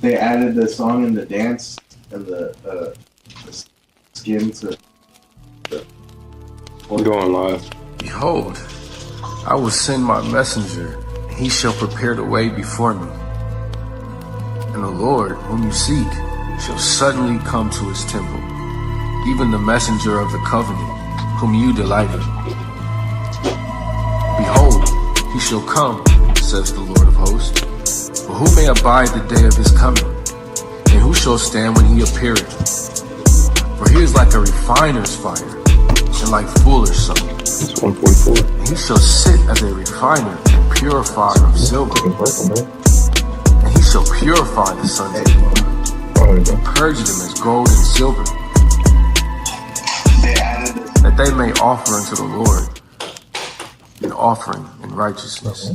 They added the song and the dance and the skin to the. Going live. Behold, I will send my messenger, and he shall prepare the way before me. And the Lord, whom you seek, shall suddenly come to his temple, even the messenger of the covenant, whom you delighted. Behold, he shall come, says the Lord of hosts. But who may abide the day of his coming? And who shall stand when he appeareth? For he is like a refiner's fire, and like fuller's soap. It's 144. And he shall sit as a refiner and purifier of silver. And he shall purify the sons of men, and purge them as gold and silver, that they may offer unto the Lord an offering in righteousness.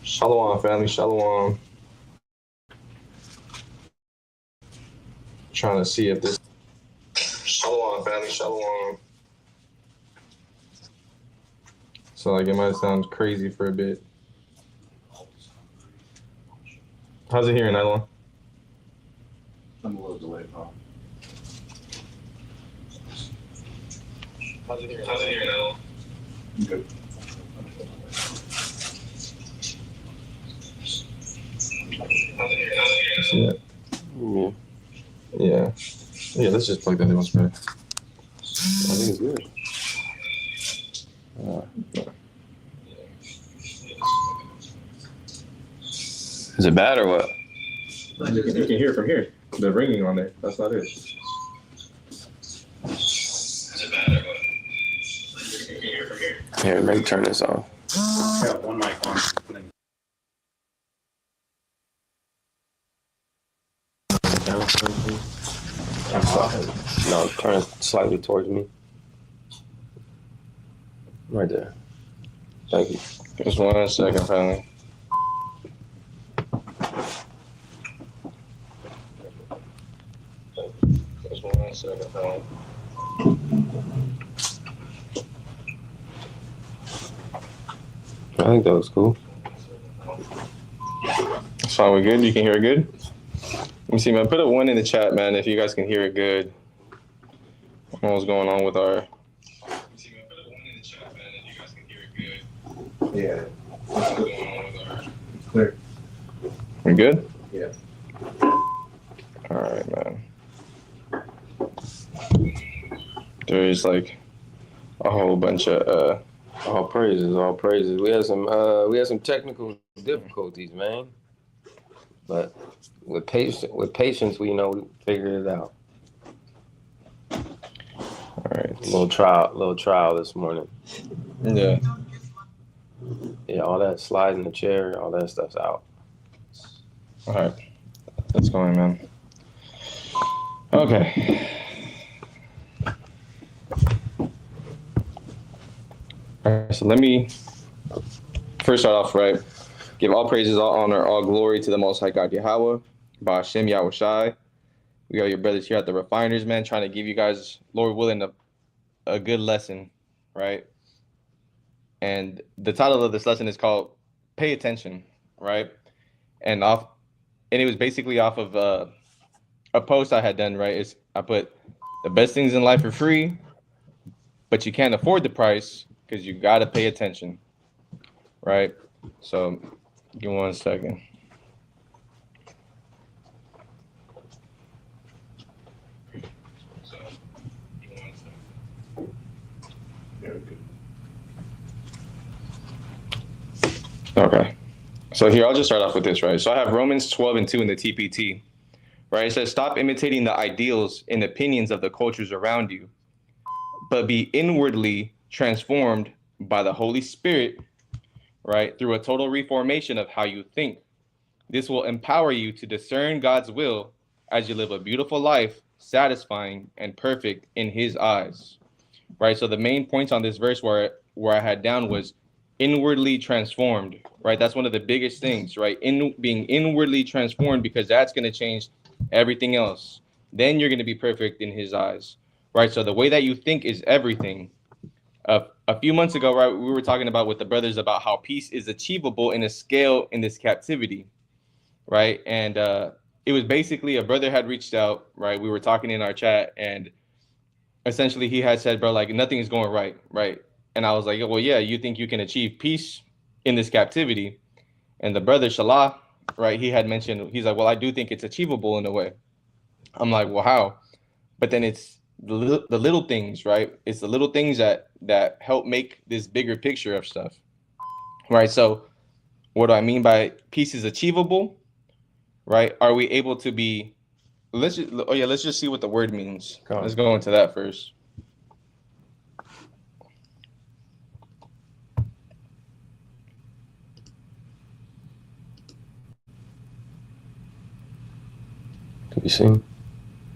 Shalom, family. Shalom. Trying to see if this. Shalom, family. Shalom. So, like, it might sound crazy for a bit. How's it here, Nylon? I'm a little delayed, huh? How's it here, Nylon? Good. See that? Yeah. Yeah, let's just plug that in once better. I think it's good. Is it bad or what? You can hear it from here. The ringing on there. That's not it. Is it bad or what? You can hear it from here. Here, maybe turn this off. Got one mic on. No, turn it slightly towards me. Right there. Thank you. Just 1 second, family. Just 1 second, family. I think that was cool. So we good? You can hear it good? Let me see, man. Put a 1 in the chat, man, if you guys can hear it good. I don't know what's going on with our... Let me see, man. Put a 1 in the chat, man, if you guys can hear it good. Yeah. What's going on with our... Clear. We good? Yeah. All right, man. There's like a whole bunch of... All praises, all praises. We had some technical difficulties, man. But with patience, we figured it out. All right. Little trial this morning. Yeah. Yeah, all that slide in the chair, all that stuff's out. All right. Let's go in, man. Okay. All right, so let me first start off, right? Give all praises, all honor, all glory to the Most High God Yahweh, Ba'ashem Yahweh Shai. We got your brothers here at the Refiners, man, trying to give you guys, Lord willing, a good lesson, right? And the title of this lesson is called Pay Attention, right? And it was basically off of a post I had done, right? I put the best things in life are free, but you can't afford the price because you got to pay attention, right? So give me 1 second. Okay. So here, I'll just start off with this, right? So I have Romans 12:2 in the TPT, right? It says, stop imitating the ideals and opinions of the cultures around you, but be inwardly transformed by the Holy Spirit, right? Through a total reformation of how you think. This will empower you to discern God's will as you live a beautiful life, satisfying and perfect in his eyes, right? So the main points on this verse where I had down was inwardly transformed, right? That's one of the biggest things, right? In being inwardly transformed, because that's going to change everything else. Then you're going to be perfect in his eyes, right? So the way that you think is everything. A few months ago, right, we were talking about with the brothers about how peace is achievable in a scale in this captivity, right? And it was basically a brother had reached out, right? We were talking in our chat, and essentially he had said, bro, like nothing is going right, right? And I was like, well, yeah, you think you can achieve peace in this captivity? And the brother Shalah, right, he had mentioned, he's like, well, I do think it's achievable in a way. I'm like, well, how? But then it's the little things, right? It's the little things that help make this bigger picture of stuff, right? So what do I mean by peace is achievable, right? Are we able to be, let's just see what the word means. Let's go into that first. Can you see? I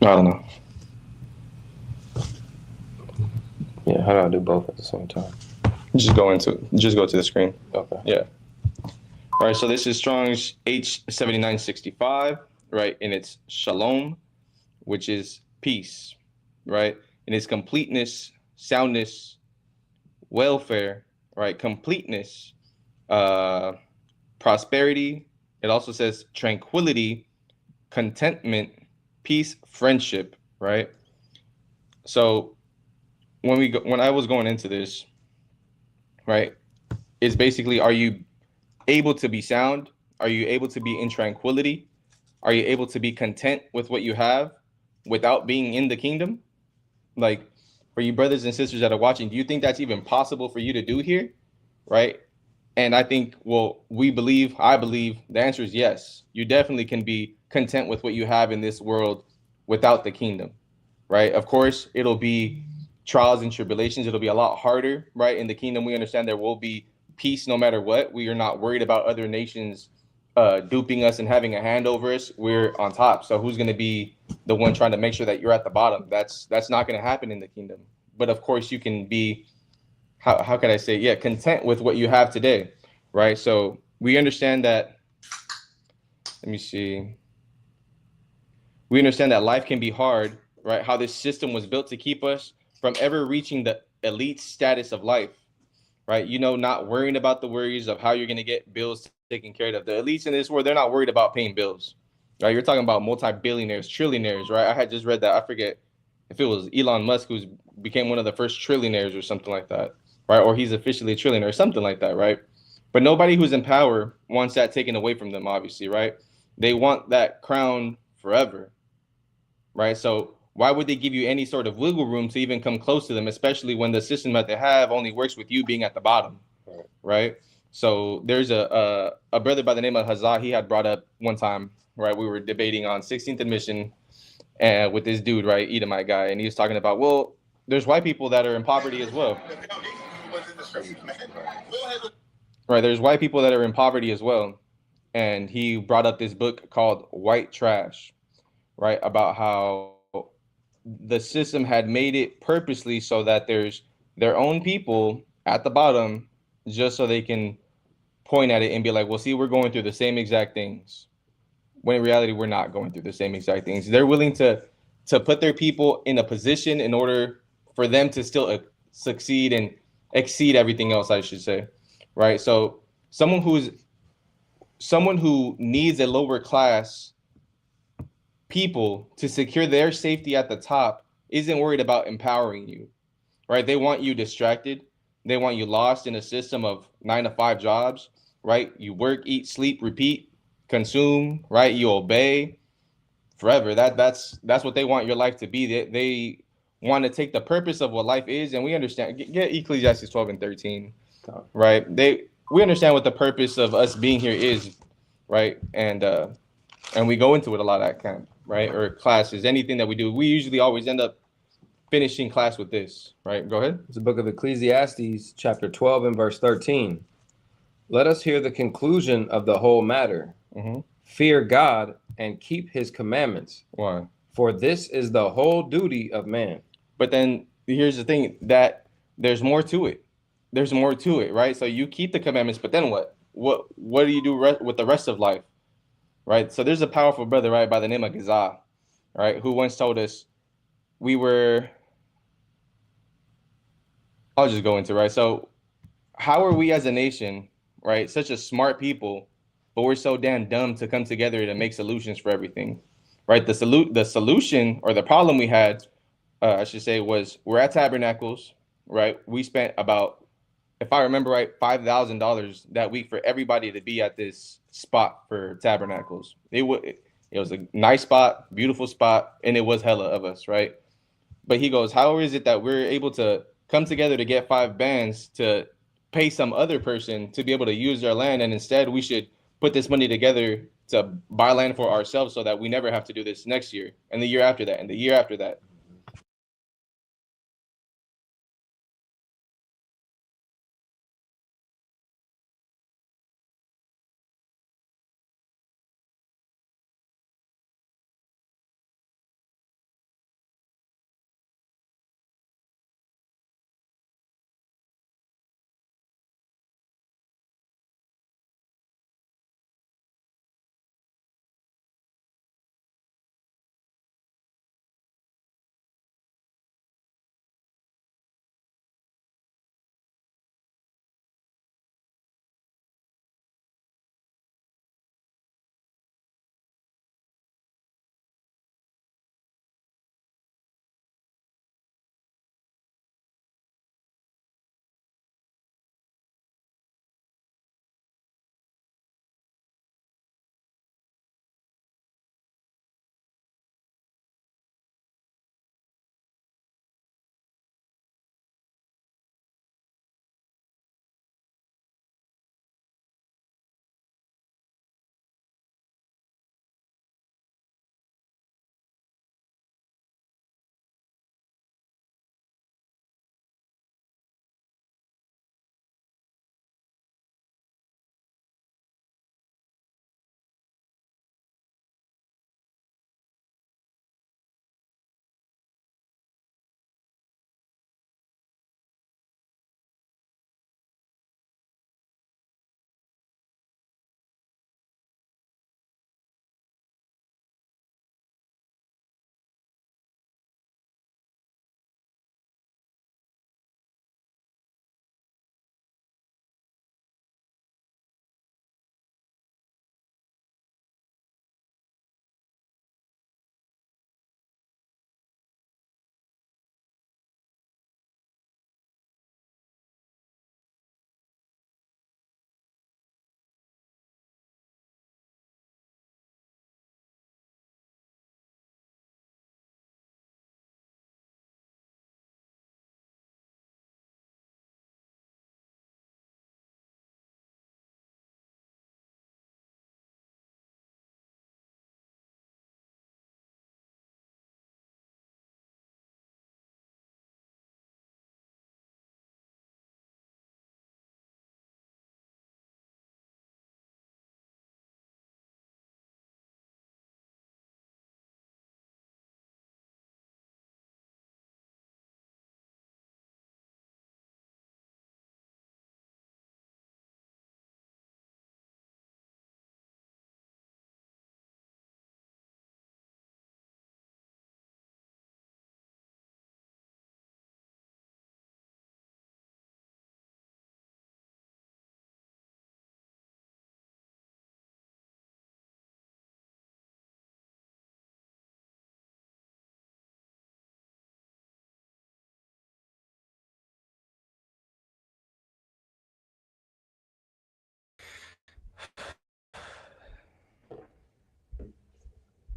don't know. Yeah, how do I do both at the same time? Just go to the screen. Okay. Yeah. All right. So this is Strong's H7965, right? And it's shalom, which is peace, right? And its completeness, soundness, welfare, right? Completeness, prosperity. It also says tranquility, contentment, peace, friendship, right? So when I was going into this, right, it's basically, are you able to be sound? Are you able to be in tranquility? Are you able to be content with what you have without being in the kingdom? Like, for you brothers and sisters that are watching, do you think that's even possible for you to do here, right? And I think, well, I believe the answer is yes. You definitely can be content with what you have in this world without the kingdom, right? Of course, it'll be trials and tribulations. It'll be a lot harder, right? In the kingdom, we understand there will be peace no matter what. We are not worried about other nations duping us and having a hand over us. We're on top. So who's going to be the one trying to make sure that you're at the bottom? That's not going to happen in the kingdom. But of course, you can be, how can I say, yeah, content with what you have today, right? So we understand that, let me see. We understand that life can be hard, right? How this system was built to keep us from ever reaching the elite status of life, right? You know, not worrying about the worries of how you're going to get bills taken care of. The elites in this world, they're not worried about paying bills, right? You're talking about multi-billionaires, trillionaires, right? I had just read that. I forget if it was Elon Musk who's became one of the first trillionaires or something like that, right? Or he's officially a trillionaire or something like that, right? But nobody who's in power wants that taken away from them, obviously, right? They want that crown forever, right? So why would they give you any sort of wiggle room to even come close to them, especially when the system that they have only works with you being at the bottom, right? So there's a brother by the name of Hazah. He had brought up one time, right? We were debating on 16th admission and with this dude, right, Edomite guy, and he was talking about, well, there's white people that are in poverty as well. Right, there's white people that are in poverty as well. And he brought up this book called White Trash, right, about how the system had made it purposely so that there's their own people at the bottom just so they can point at it and be like, well, see, we're going through the same exact things. When in reality, we're not going through the same exact things. They're willing to put their people in a position in order for them to still succeed and exceed everything else, I should say, right? So someone who needs a lower class people to secure their safety at the top isn't worried about empowering you, right? They want you distracted. They want you lost in a system of 9 to 5 jobs, right? You work, eat, sleep, repeat, consume, right? You obey forever. That's what they want your life to be. They want to take the purpose of what life is, and we understand. Get Ecclesiastes 12 and 13, right? We understand what the purpose of us being here is, right? And we go into it a lot at camp, right? Or classes, anything that we do. We usually always end up finishing class with this, right? Go ahead. It's the book of Ecclesiastes, chapter 12 and verse 13. Let us hear the conclusion of the whole matter. Mm-hmm. Fear God and keep his commandments, Why? for this is the whole duty of man. But then here's the thing, that there's more to it. There's more to it, right? So you keep the commandments, but then what? What do you do with the rest of life, right? So there's a powerful brother, right, by the name of Gazah, right, who once told us I'll just go into, right? So how are we as a nation, right, such a smart people, but we're so damn dumb to come together to make solutions for everything, right? The solution or the problem we had, I should say, was we're at Tabernacles, right? We spent about, if I remember right, $5,000 that week for everybody to be at this spot for Tabernacles. It was a nice spot, beautiful spot, and it was hella of us, right? But he goes, how is it that we're able to come together to get 5 bands to pay some other person to be able to use their land, and instead we should put this money together to buy land for ourselves so that we never have to do this next year and the year after that and the year after that.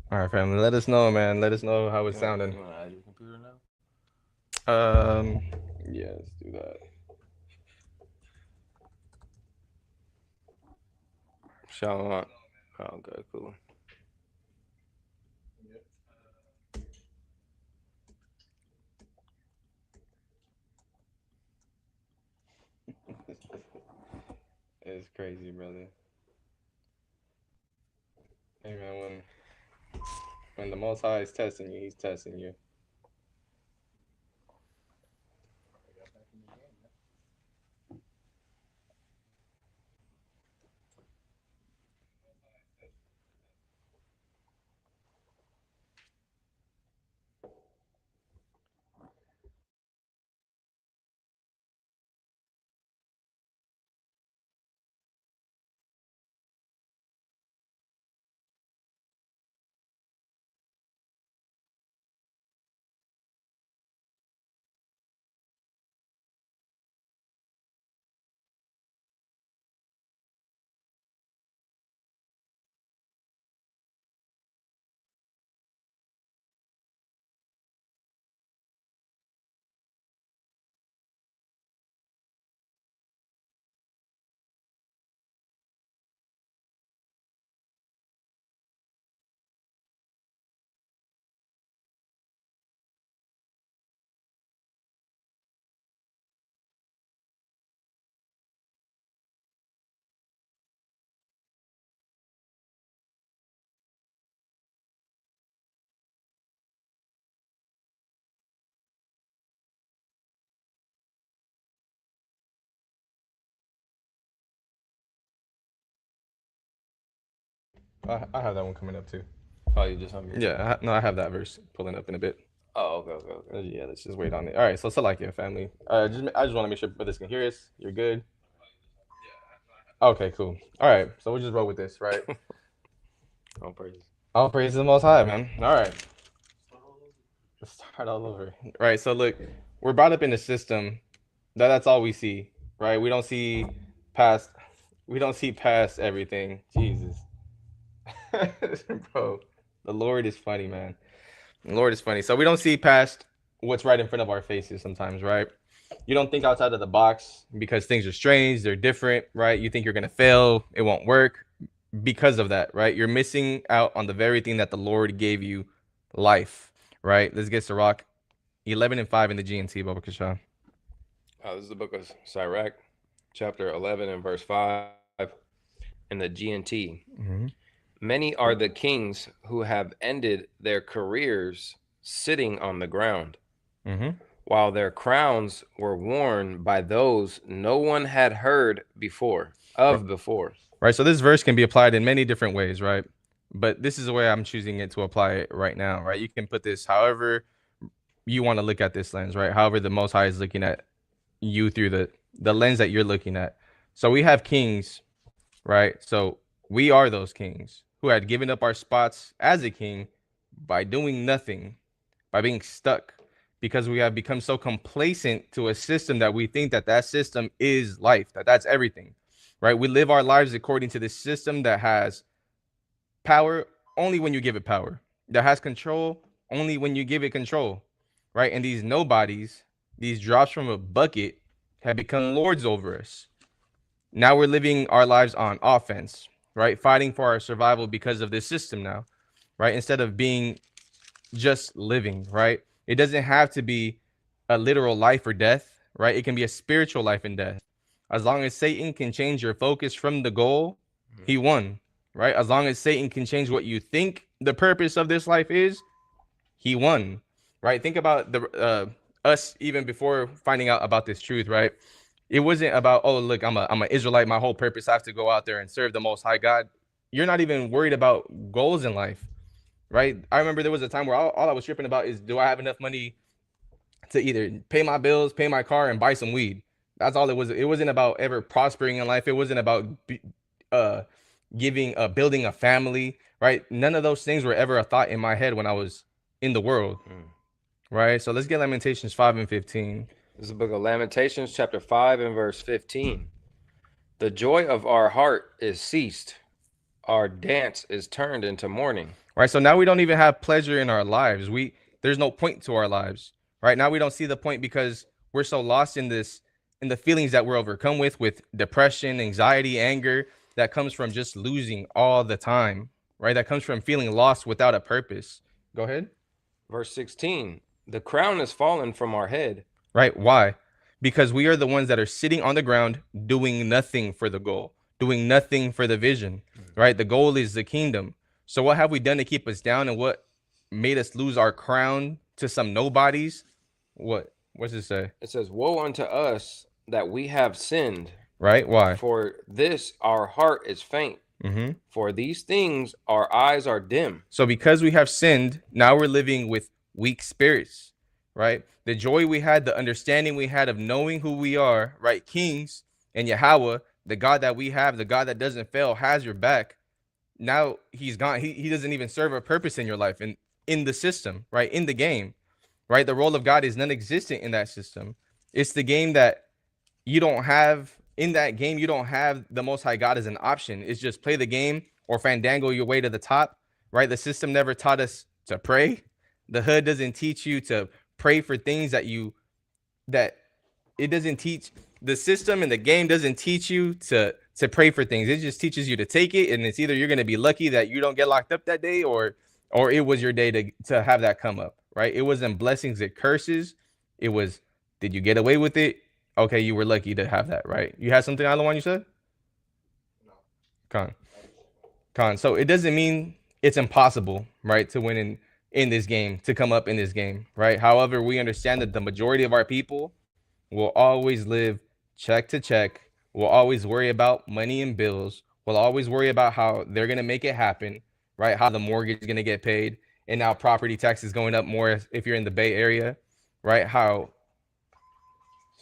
All right, family. Let us know, man. Let us know how it's sounding. You want to add your computer now? Yeah, let's do that. Shalom. Oh, okay, cool. It's crazy, brother. Hey, man, when the Most High is testing you, He's testing you. I have that one coming up too. Oh, you just on your... Yeah, no, I have that verse pulling up in a bit. Oh, okay. Yeah, let's just wait on it. All right, so Salakia family. I just want to make sure brothers can hear us. You're good. Okay, cool. All right, so we'll just roll with this, right? All praises. All praise to the Most High, man. All right, let's start all over. Right, so look, we're brought up in a system that's all we see, right? We don't see past. We don't see past everything. Jesus, bro, the Lord is funny, man. The Lord is funny. So we don't see past what's right in front of our faces sometimes, right? You don't think outside of the box because things are strange, they're different, right? You think you're gonna fail, it won't work because of that, right? You're missing out on the very thing that the Lord gave you, life, right? Let's get Sirach 11 and 5 in the GNT, Baba Kasha. This is the book of Sirach, chapter 11 and verse 5 in the GNT. Mm-hmm. Many are the kings who have ended their careers sitting on the ground, while their crowns were worn by those no one had heard before. Right, so this verse can be applied in many different ways, right? But this is the way I'm choosing it to apply it right now, right? You can put this however you want to look at this lens, right? However the Most High is looking at you through the lens that you're looking at. So we have kings, right? So we are those kings who had given up our spots as a king by doing nothing, by being stuck, because we have become so complacent to a system that we think that that system is life, that's everything, right? We live our lives according to this system that has power only when you give it power, that has control only when you give it control, right? And these nobodies, these drops from a bucket, have become lords over us. Now we're living our lives on offense, right? Fighting for our survival because of this system now, right? Instead of being just living, right? It doesn't have to be a literal life or death, right? It can be a spiritual life and death. As long as Satan can change your focus from the goal, he won, right? As long as Satan can change what you think the purpose of this life is, he won, right? Think about the us even before finding out about this truth, right? It wasn't about, oh, look, I'm an Israelite. My whole purpose, I have to go out there and serve the Most High God. You're not even worried about goals in life, right? I remember there was a time where all I was tripping about is, do I have enough money to either pay my bills, pay my car, and buy some weed? That's all it was. It wasn't about ever prospering in life. It wasn't about building a family, right? None of those things were ever a thought in my head when I was in the world, right? So let's get Lamentations 5 and 15. This is the book of Lamentations, chapter 5 and verse 15. The joy of our heart is ceased. Our dance is turned into mourning. right? So now we don't even have pleasure in our lives. There's no point to our lives, right? Now we don't see the point because we're so lost in the feelings that we're overcome with depression, anxiety, anger that comes from just losing all the time, right? That comes from feeling lost without a purpose. Go ahead. Verse 16, the crown is fallen from our head. Right? Why? Because we are the ones that are sitting on the ground doing nothing for the goal, doing nothing for the vision, right? The goal is the kingdom. So what have we done to keep us down, and what made us lose our crown to some nobodies? What's it say? It says, woe unto us that we have sinned. Right? Why? For this our heart is faint. For these things our eyes are dim. So because we have sinned, now we're living with weak spirits, right? The joy we had, the understanding we had of knowing who we are, right? Kings and Yahweh, the God that we have, the God that doesn't fail, has your back. Now he's gone. He doesn't even serve a purpose in your life and in the system, right? In the game, right? The role of God is non-existent in that system. It's the game that you don't have. In that game, you don't have the Most High God as an option. It's just play the game or fandangle your way to the top, right? The system never taught us to pray. The hood doesn't teach you to pray for things that it doesn't teach. The system and the game doesn't teach you to pray for things. It just teaches you to take it, and it's either you're going to be lucky that you don't get locked up that day, or it was your day to have that come up, right? It wasn't blessings, it curses. It was, did you get away with it? Okay, you were lucky to have that, right? You had something on the one you said? No. Con. So it doesn't mean it's impossible, right, to win in this game, to come up in this game, right? However, we understand that the majority of our people will always live check to check, will always worry about money and bills, will always worry about how they're going to make it happen, right? How the mortgage is going to get paid, and now property taxes going up more if you're in the Bay Area, right? How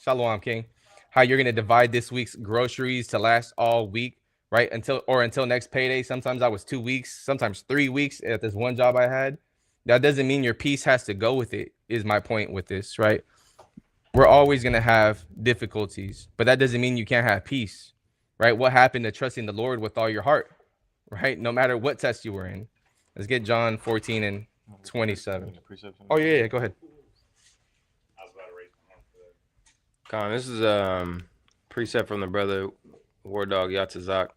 Shalom, King. How you're going to divide this week's groceries to last all week, right? Until next payday. Sometimes I was 2 weeks, sometimes 3 weeks at this one job I had. That doesn't mean your peace has to go with it, is my point with this, right? We're always going to have difficulties, but that doesn't mean you can't have peace, right? What happened to trusting the Lord with all your heart, right? No matter what test you were in. Let's get John 14 and 27. Oh, yeah, go ahead. Con, this is precept from the brother War Dog Yatzazak.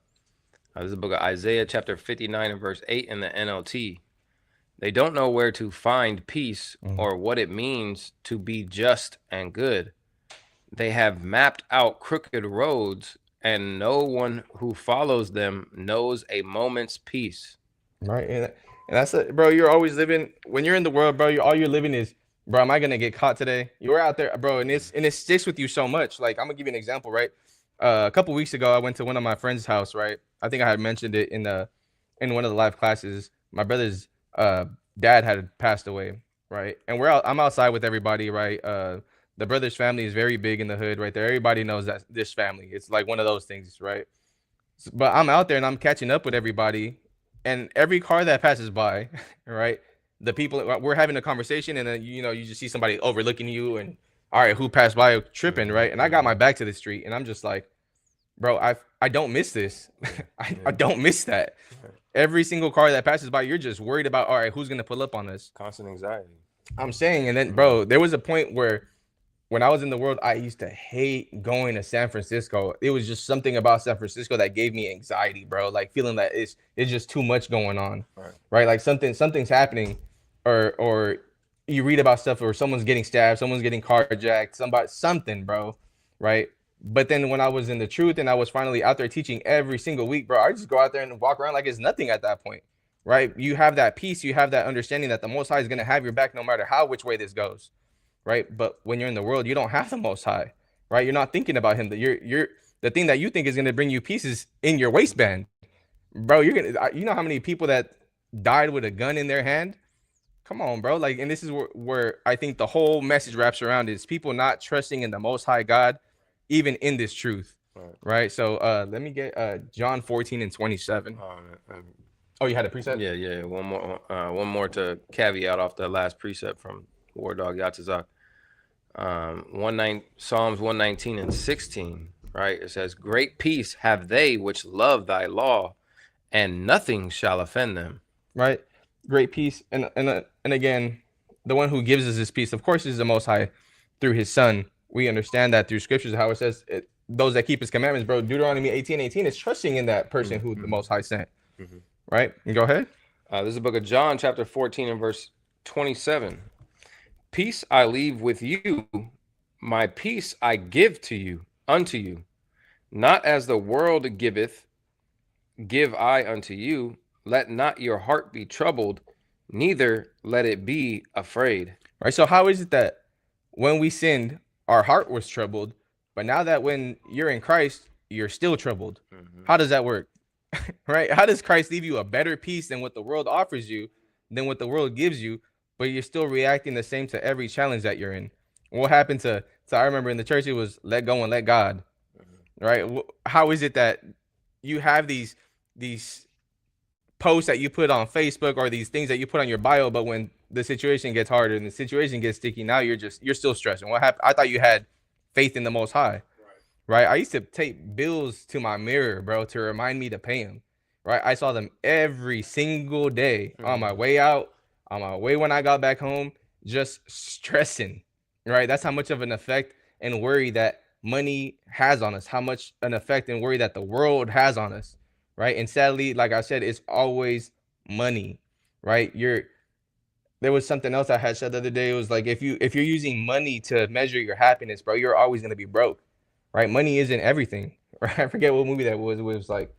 This is the book of Isaiah chapter 59 and verse 8 in the NLT. They don't know where to find peace or what it means to be just and good. They have mapped out crooked roads, and no one who follows them knows a moment's peace. Right, and that's it, bro. You're always living, when you're in the world, bro, all you're living is, bro, am I gonna get caught today? You were out there, bro, and it sticks with you so much. Like, I'm gonna give you an example, right? A couple weeks ago, I went to one of my friends' house, right? I think I had mentioned it in one of the live classes. My brother's dad had passed away, right? And I'm outside with everybody, right? The brother's family is very big in the hood, right there. Everybody knows that this family. It's like one of those things, right? But I'm out there and I'm catching up with everybody, and every car that passes by, right? The people, we're having a conversation, and then you just see somebody overlooking you, and all right, who passed by tripping, right? And I got my back to the street, and I'm just like, bro, I don't miss this. I don't miss that. Every single car that passes by, you're just worried about, all right, who's gonna pull up on us? Constant anxiety. I'm saying, and then, bro, there was a point where when I was in the world, I used to hate going to San Francisco. It was just something about San Francisco that gave me anxiety, bro. Like feeling that it's just too much going on, right? Like something's happening, or you read about stuff, or someone's getting stabbed, someone's getting carjacked, something, bro, right? But then when I was in the truth and I was finally out there teaching every single week, bro, I just go out there and walk around like it's nothing at that point, right? You have that peace, you have that understanding that the Most High is gonna have your back no matter which way this goes. Right, but when you're in the world, you don't have the Most High, right? You're not thinking about Him. That you're the thing that you think is gonna bring you peace is in your waistband, bro. You know how many people that died with a gun in their hand? Come on, bro. Like, and this is where I think the whole message wraps around is people not trusting in the Most High God, even in this truth, right? So let me get John 14 and 27. Oh, you had a precept? Yeah. One more to caveat off the last precept from War Dog Yatzazak. Psalms 119 and 16, right? It says, great peace have they which love thy law, and nothing shall offend them. Right. great peace, and again, the one who gives us this peace, of course, is the Most High through His Son. We understand that through scriptures, how it says those that keep His commandments, bro. Deuteronomy 18:18 is trusting in that person who the Most High sent, right? And go ahead. This is the book of John, chapter 14 and verse 27. Peace I leave with you, my peace I give to you, unto you. Not as the world giveth, give I unto you. Let not your heart be troubled, neither let it be afraid. Right. So how is it that when we sinned, our heart was troubled, but now that when you're in Christ, you're still troubled? How does that work? Right? How does Christ leave you a better peace than what the world offers you, than what the world gives you, but you're still reacting the same to every challenge that you're in? What happened to I remember in the church, it was let go and let God. Right? How is it that you have these posts that you put on Facebook or these things that you put on your bio, but when the situation gets harder and the situation gets sticky, now you're still stressing? What happened? I thought you had faith in the Most High. Right? I used to take bills to my mirror, bro, to remind me to pay them. Right? I saw them every single day on my way out, on my way when I got back home, just stressing. Right? That's how much of an effect and worry that money has on us, how much an effect and worry that the world has on us. Right? And sadly, like I said, it's always money. Right? There was something else I had said the other day. It was like, if you're using money to measure your happiness, bro, you're always going to be broke. Right? Money isn't everything. Right? I forget what movie that was. It was like,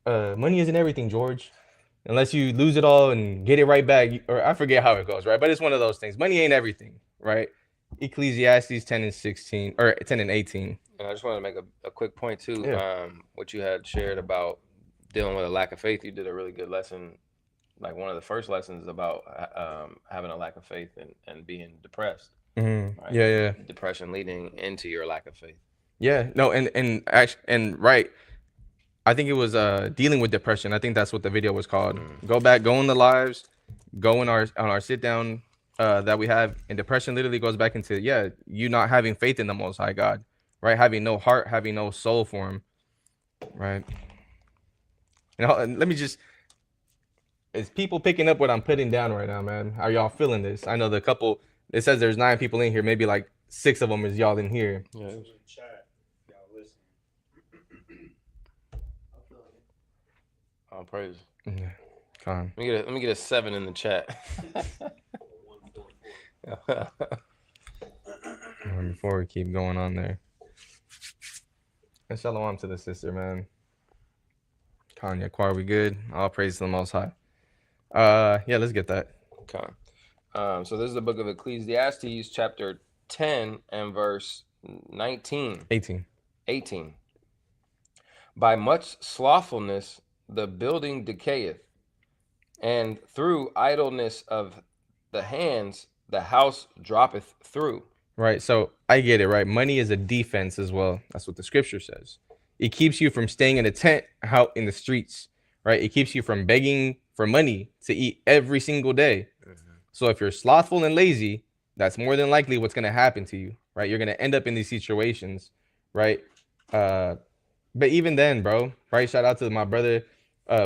money isn't everything, George, unless you lose it all and get it right back. Or I forget how it goes, right? But it's one of those things. Money ain't everything, right? Ecclesiastes 10 and 16 or 10 and 18. And I just want to make a quick point too. Yeah. What you had shared about dealing with a lack of faith. You did a really good lesson. Like one of the first lessons about having a lack of faith and being depressed. Mm-hmm. Right? Yeah. Depression leading into your lack of faith. Yeah, no, and right. I think it was dealing with depression. I think that's what the video was called. Go back, go in the lives, go in our sit down that we have. And depression literally goes back into you not having faith in the Most High God, right? Having no heart, having no soul for Him, right? And let me just, is people picking up what I'm putting down right now, man? Are y'all feeling this? I know it says there's 9 people in here, maybe like 6 of them is y'all in here. Yeah. All praise. Yeah. Come on. Let me get a 7 in the chat. Before we keep going on there. And shalom to the sister, man. Kanye, are we good? All praise to the Most High. Yeah, let's get that. Okay. So this is the book of Ecclesiastes, chapter 10 and verse 19. 18. By much slothfulness the building decayeth, and through idleness of the hands the house droppeth through. Right. So I get it, right? Money is a defense as well. That's what the scripture says. It keeps you from staying in a tent out in the streets, right? It keeps you from begging for money to eat every single day. So if you're slothful and lazy, that's more than likely what's going to happen to you, right? You're going to end up in these situations, right? But even then, bro, right? Shout out to my brother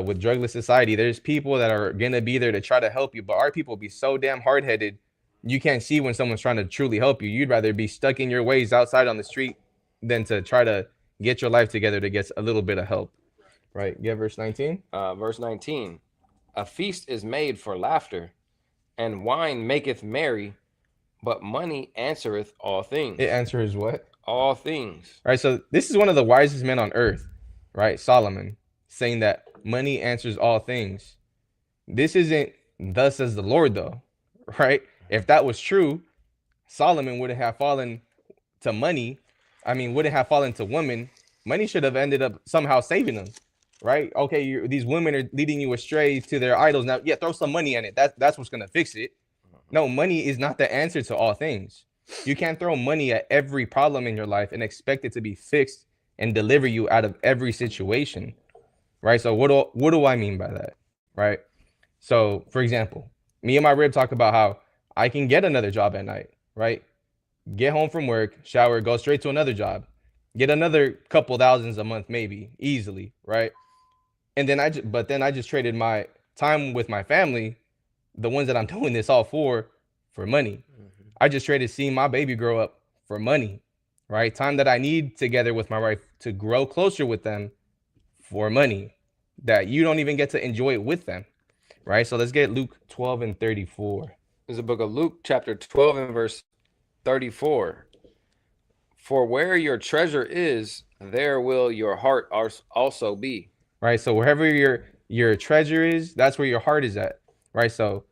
with Drugless Society. There's people that are going to be there to try to help you, but our people be so damn hard-headed. You can't see when someone's trying to truly help you. You'd rather be stuck in your ways outside on the street than to try to get your life together to get a little bit of help, right? Yeah, verse 19. Verse 19. A feast is made for laughter, and wine maketh merry, but money answereth all things. It answers what? All things. Right. So this is one of the wisest men on earth, right? Solomon, saying that money answers all things. This isn't thus says the Lord, though, right? If that was true, Solomon wouldn't have fallen to money. I mean, wouldn't have fallen to women. Money should have ended up somehow saving them, right? Okay, these women are leading you astray to their idols. Now, yeah, throw some money in it. That's what's gonna fix it. No, money is not the answer to all things. You can't throw money at every problem in your life and expect it to be fixed and deliver you out of every situation, right? So what do I mean by that, right? So, for example, me and my rib talk about how I can get another job at night, right? Get home from work, shower, go straight to another job, get another couple thousands a month, maybe easily, right? And then I just traded my time with my family the ones that I'm doing this all for money. I just traded seeing my baby grow up for money, right? Time that I need together with my wife to grow closer with them for money that you don't even get to enjoy it with them, right? So let's get Luke 12 and 34. There's a book of Luke chapter 12 and verse 34. For where your treasure is, there will your heart also be. Right? So wherever your treasure is, that's where your heart is at, right? So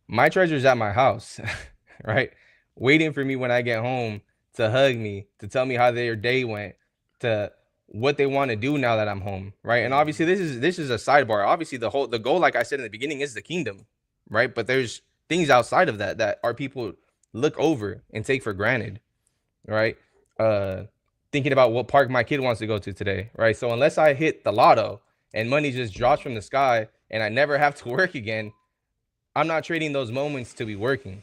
my treasure is at my house, right? Waiting for me when I get home to hug me, to tell me how their day went, to what they want to do now that I'm home, right? And obviously this is a sidebar. Obviously the goal, like I said in the beginning, is the kingdom, right? But there's things outside of that our people look over and take for granted, right? Thinking about what park my kid wants to go to today, right? So unless I hit the lotto and money just drops from the sky and I never have to work again, I'm not trading those moments to be working,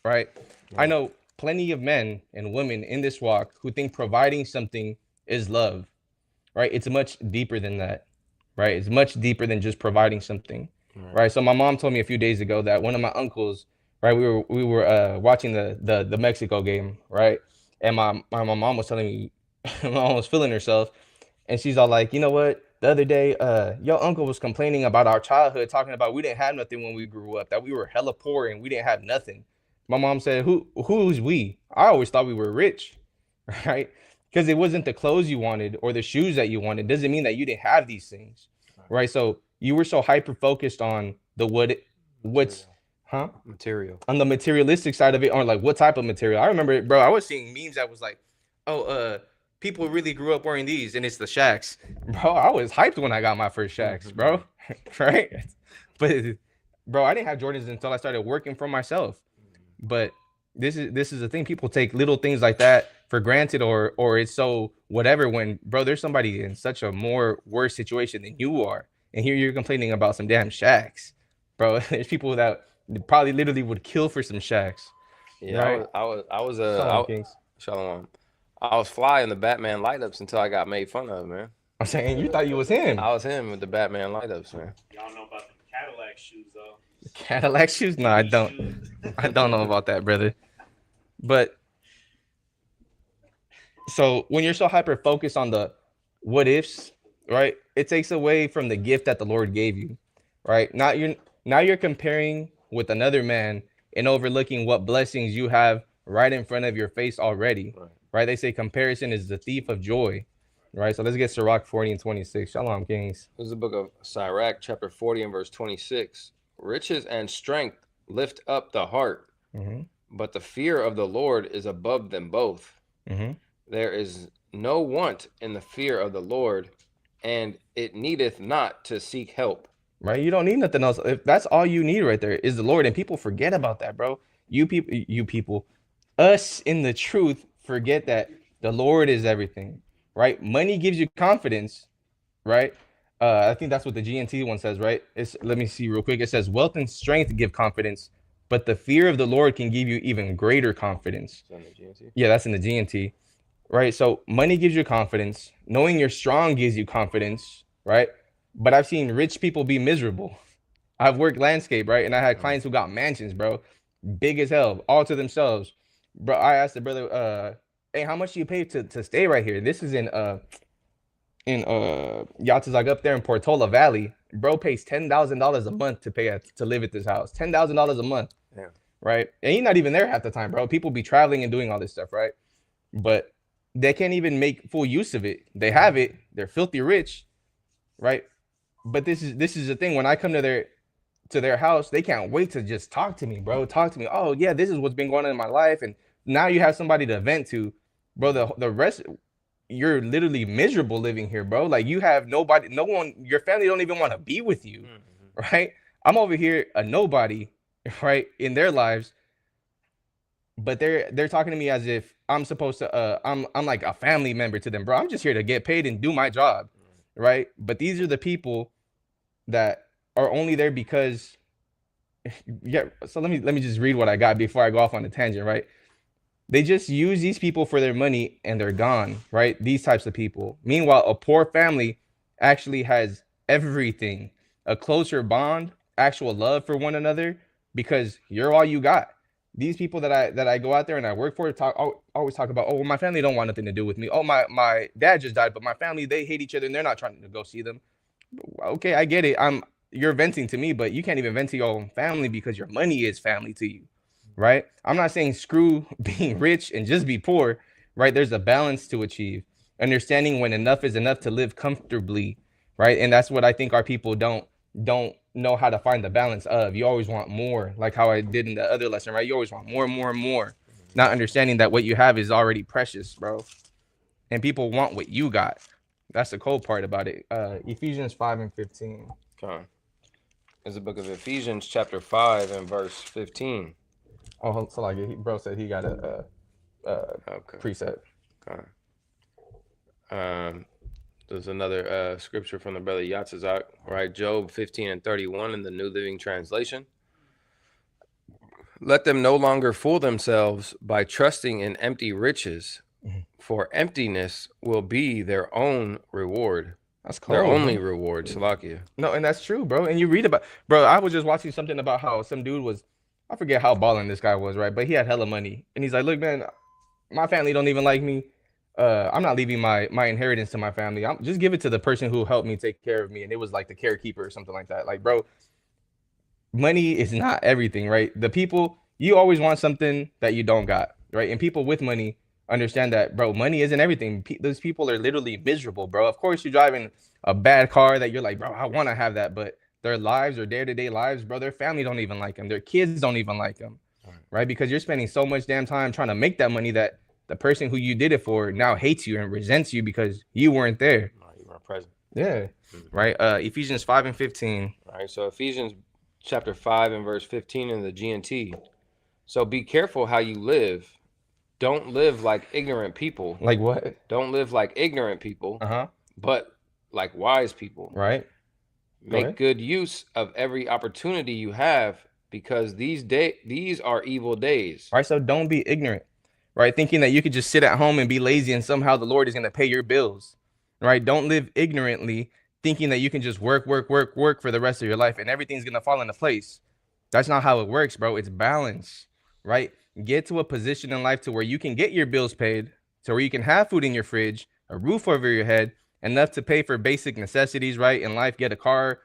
right? I know plenty of men and women in this walk who think providing something is love, right? It's much deeper than that, right? It's much deeper than just providing something, right? So my mom told me a few days ago that one of my uncles, right, we were watching the Mexico game, right? And my mom was telling me, my mom was feeling herself, and she's all like, you know what? The other day, your uncle was complaining about our childhood, talking about we didn't have nothing when we grew up, that we were hella poor and we didn't have nothing. My mom said, who's we? I always thought we were rich, right? Because it wasn't the clothes you wanted or the shoes that you wanted. Doesn't mean that you didn't have these things, right? So you were so hyper focused on the material on the materialistic side of it, or like what type of material. I remember, bro, I was seeing memes that was like, oh, people really grew up wearing these and it's the Shaqs. Bro, I was hyped when I got my first Shaqs, bro. Right? But bro, I didn't have Jordans until I started working for myself. But this is the thing. People take little things like that for granted, or it's so whatever, when, bro, there's somebody in such a more worse situation than you are. And here you're complaining about some damn Shaqs. Bro, there's people that probably literally would kill for some Shaqs. Yeah, right? I was Shalom. I was fly in the Batman light ups until I got made fun of, man. I'm saying, you thought you was him. I was him with the Batman light ups, man. Y'all know about the Cadillac shoes, though. Cadillac shoes? No, I don't. I don't know about that, brother. But so when you're so hyper focused on the what ifs, right? It takes away from the gift that the Lord gave you, right? Now you're comparing with another man and overlooking what blessings you have right in front of your face already, right? They say comparison is the thief of joy, right? So let's get Sirach 40 and 26. Shalom, kings. This is the book of Sirach, chapter 40 and verse 26. Riches and strength lift up the heart, but the fear of the Lord is above them both. There is no want in the fear of the Lord, and it needeth not to seek help. Right? You don't need nothing else. If that's all you need right there is the Lord, and people forget about that, bro. You people, us in the truth forget that the Lord is everything, right? Money gives you confidence, right? I think that's what the GNT one says, right? Let me see real quick. It says wealth and strength give confidence, but the fear of the Lord can give you even greater confidence. Yeah, that's in the GNT, right? So money gives you confidence. Knowing you're strong gives you confidence, right? But I've seen rich people be miserable. I've worked landscape, right? And I had clients who got mansions, bro, big as hell, all to themselves. Bro, I asked the brother, hey, how much do you pay to stay right here? This is in Yatazag up there in Portola Valley. Bro pays $10,000 a month to live at this house. $10,000 a month. Yeah. Right? And he's not even there half the time, bro. People be traveling and doing all this stuff, right? But they can't even make full use of it. They have it. They're filthy rich, right? But this is the thing. When I come to their house, they can't wait to just talk to me, bro. Talk to me. Oh yeah, this is what's been going on in my life, and now you have somebody to vent to, bro. The rest, you're literally miserable living here, bro. Like you have nobody, no one. Your family don't even want to be with you, right? I'm over here a nobody, right, in their lives, but they're talking to me as if I'm supposed to. I'm like a family member to them, bro. I'm just here to get paid and do my job. Right? But these are the people that are only there because yeah. So let me just read what I got before I go off on a tangent, right? They just use these people for their money and they're gone, right? These types of people. Meanwhile, a poor family actually has everything, a closer bond, actual love for one another, because you're all you got. These people that I go out there and I work for always talk about, oh, well, my family don't want nothing to do with me. Oh, my dad just died, but my family, they hate each other and they're not trying to go see them. Okay, I get it. You're venting to me, but you can't even vent to your own family because your money is family to you, right? I'm not saying screw being rich and just be poor, right? There's a balance to achieve. Understanding when enough is enough to live comfortably, right? And that's what I think our people don't know how to find the balance of. You always want more, like how I did in the other lesson, right? You always want more and more and more, not understanding that what you have is already precious, bro. And people want what you got. That's the cold part about it. Ephesians 5:15. Come. It's the book of Ephesians, chapter 5 and verse 15. Oh, so like bro said he got a Okay. preset. Okay. There's another scripture from the brother Yatzazak, right? Job 15:31 in the New Living Translation. Let them no longer fool themselves by trusting in empty riches, for emptiness will be their own reward. That's cold. Their only reward, Salakia. No, and that's true, bro. And you read about, bro, I was just watching something about how some dude was, I forget how balling this guy was, right? But he had hella money. And he's like, look, man, my family don't even like me. I'm not leaving my inheritance to my family. I'm just give it to the person who helped me take care of me. And it was like the carekeeper or something like that. Like, bro, money is not everything, right? The people, you always want something that you don't got, right? And people with money understand that, bro, money isn't everything. Those people are literally miserable, bro. Of course, you're driving a bad car that you're like, bro, I want to have that, but their lives or day-to-day lives, bro, their family don't even like them. Their kids don't even like them, right? Because you're spending so much damn time trying to make that money that the person who you did it for now hates you and resents you because you weren't there. You weren't present. Yeah, right. Ephesians 5:15. All right, so Ephesians chapter 5 and verse 15 in the GNT. So be careful how you live. Don't live like ignorant people. Like what? Don't live like ignorant people, but like wise people. Right. Make good use of every opportunity you have, because these are evil days. Right. So don't be ignorant, right? Thinking that you could just sit at home and be lazy and somehow the Lord is going to pay your bills, right? Don't live ignorantly thinking that you can just work for the rest of your life and everything's going to fall into place. That's not how it works, bro. It's balance, right? Get to a position in life to where you can get your bills paid, to where you can have food in your fridge, a roof over your head, enough to pay for basic necessities, right? In life, get a car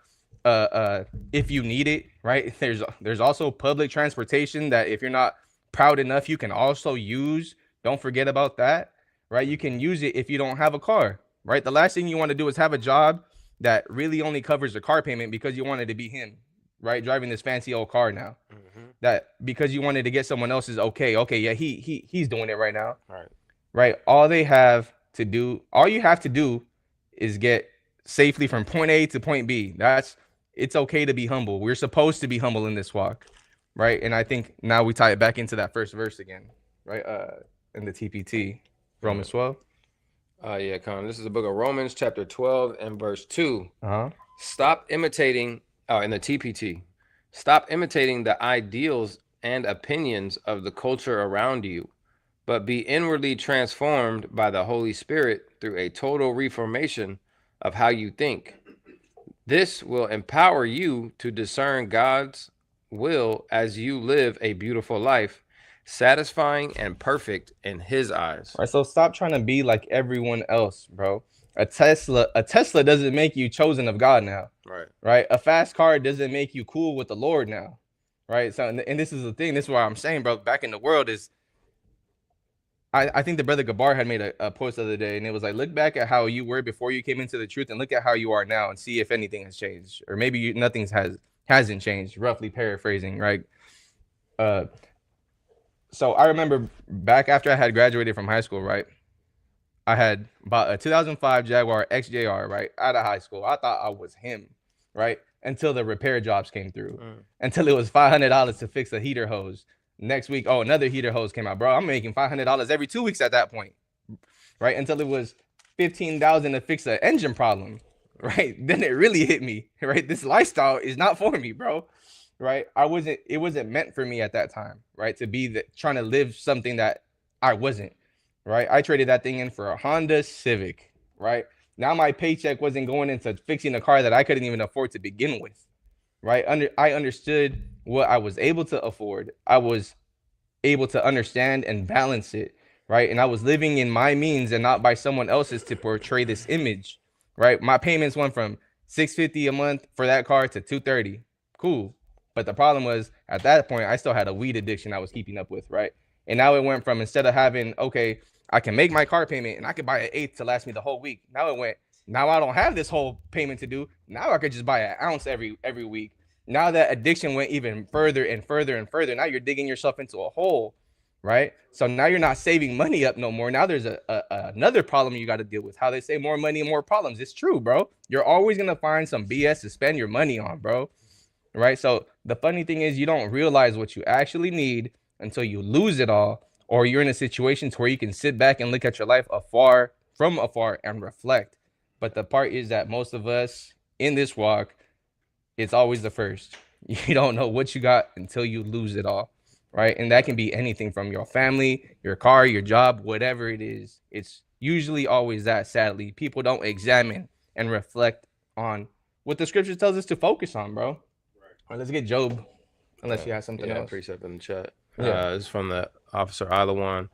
if you need it, right? There's also public transportation that if you're not proud enough, you can also use. Don't forget about that, right? You can use it if you don't have a car, right? The last thing you want to do is have a job that really only covers the car payment because you wanted to be him, right? Driving this fancy old car now. That because you wanted to get someone else's okay, yeah, he's doing it right now. Right. All you have to do is get safely from point A to point B. It's okay to be humble. We're supposed to be humble in this walk, right? And I think now we tie it back into that first verse again, right? In the TPT, Romans 12. Yeah, Con. This is the book of Romans, chapter 12 and verse 2. Stop imitating. In the TPT. Stop imitating the ideals and opinions of the culture around you, but be inwardly transformed by the Holy Spirit through a total reformation of how you think. This will empower you to discern God's will as you live a beautiful life, satisfying and perfect in His eyes. All right, so stop trying to be like everyone else, bro. A Tesla doesn't make you chosen of God now. Right. A fast car doesn't make you cool with the Lord now. Right. So, and this is the thing. This is what I'm saying, bro. Back in the world is, I think the brother Gabar had made a post the other day, and it was like, look back at how you were before you came into the truth, and look at how you are now, and see if anything has changed, or maybe nothing hasn't changed. Roughly paraphrasing, right? So I remember back after I had graduated from high school, right? I had bought a 2005 Jaguar XJR, right, out of high school. I thought I was him, right, until the repair jobs came through, until it was $500 to fix a heater hose. Next week, another heater hose came out, bro. I'm making $500 every 2 weeks at that point, right, until it was $15,000 to fix an engine problem, right? Then it really hit me, right? This lifestyle is not for me, bro, right? It wasn't meant for me at that time, right, to be trying to live something that I wasn't. Right, I traded that thing in for a Honda Civic. Right now, my paycheck wasn't going into fixing a car that I couldn't even afford to begin with. Right, I understood what I was able to afford, I was able to understand and balance it, right? And I was living in my means and not by someone else's to portray this image, right? My payments went from $650 a month for that car to $230. Cool. But the problem was at that point, I still had a weed addiction I was keeping up with, right? And now it went from, instead of having, okay, I can make my car payment and I could buy an eighth to last me the whole week. Now it went, now I don't have this whole payment to do. Now I could just buy an ounce every week. Now that addiction went even further and further and further. Now you're digging yourself into a hole, right? So now you're not saving money up no more. Now there's another problem you got to deal with. How they say more money, more problems. It's true, bro. You're always going to find some BS to spend your money on, bro. Right? So the funny thing is you don't realize what you actually need until you lose it all, or you're in a situation to where you can sit back and look at your life from afar and reflect. But the part is that most of us in this walk, it's always the first. You don't know what you got until you lose it all, right? And that can be anything from your family, your car, your job, whatever it is. It's usually always that, sadly. People don't examine and reflect on what the scripture tells us to focus on, bro. All right, let's get Job, unless you have something else. Precept in the chat. Yeah. It's from the officer Ilawan.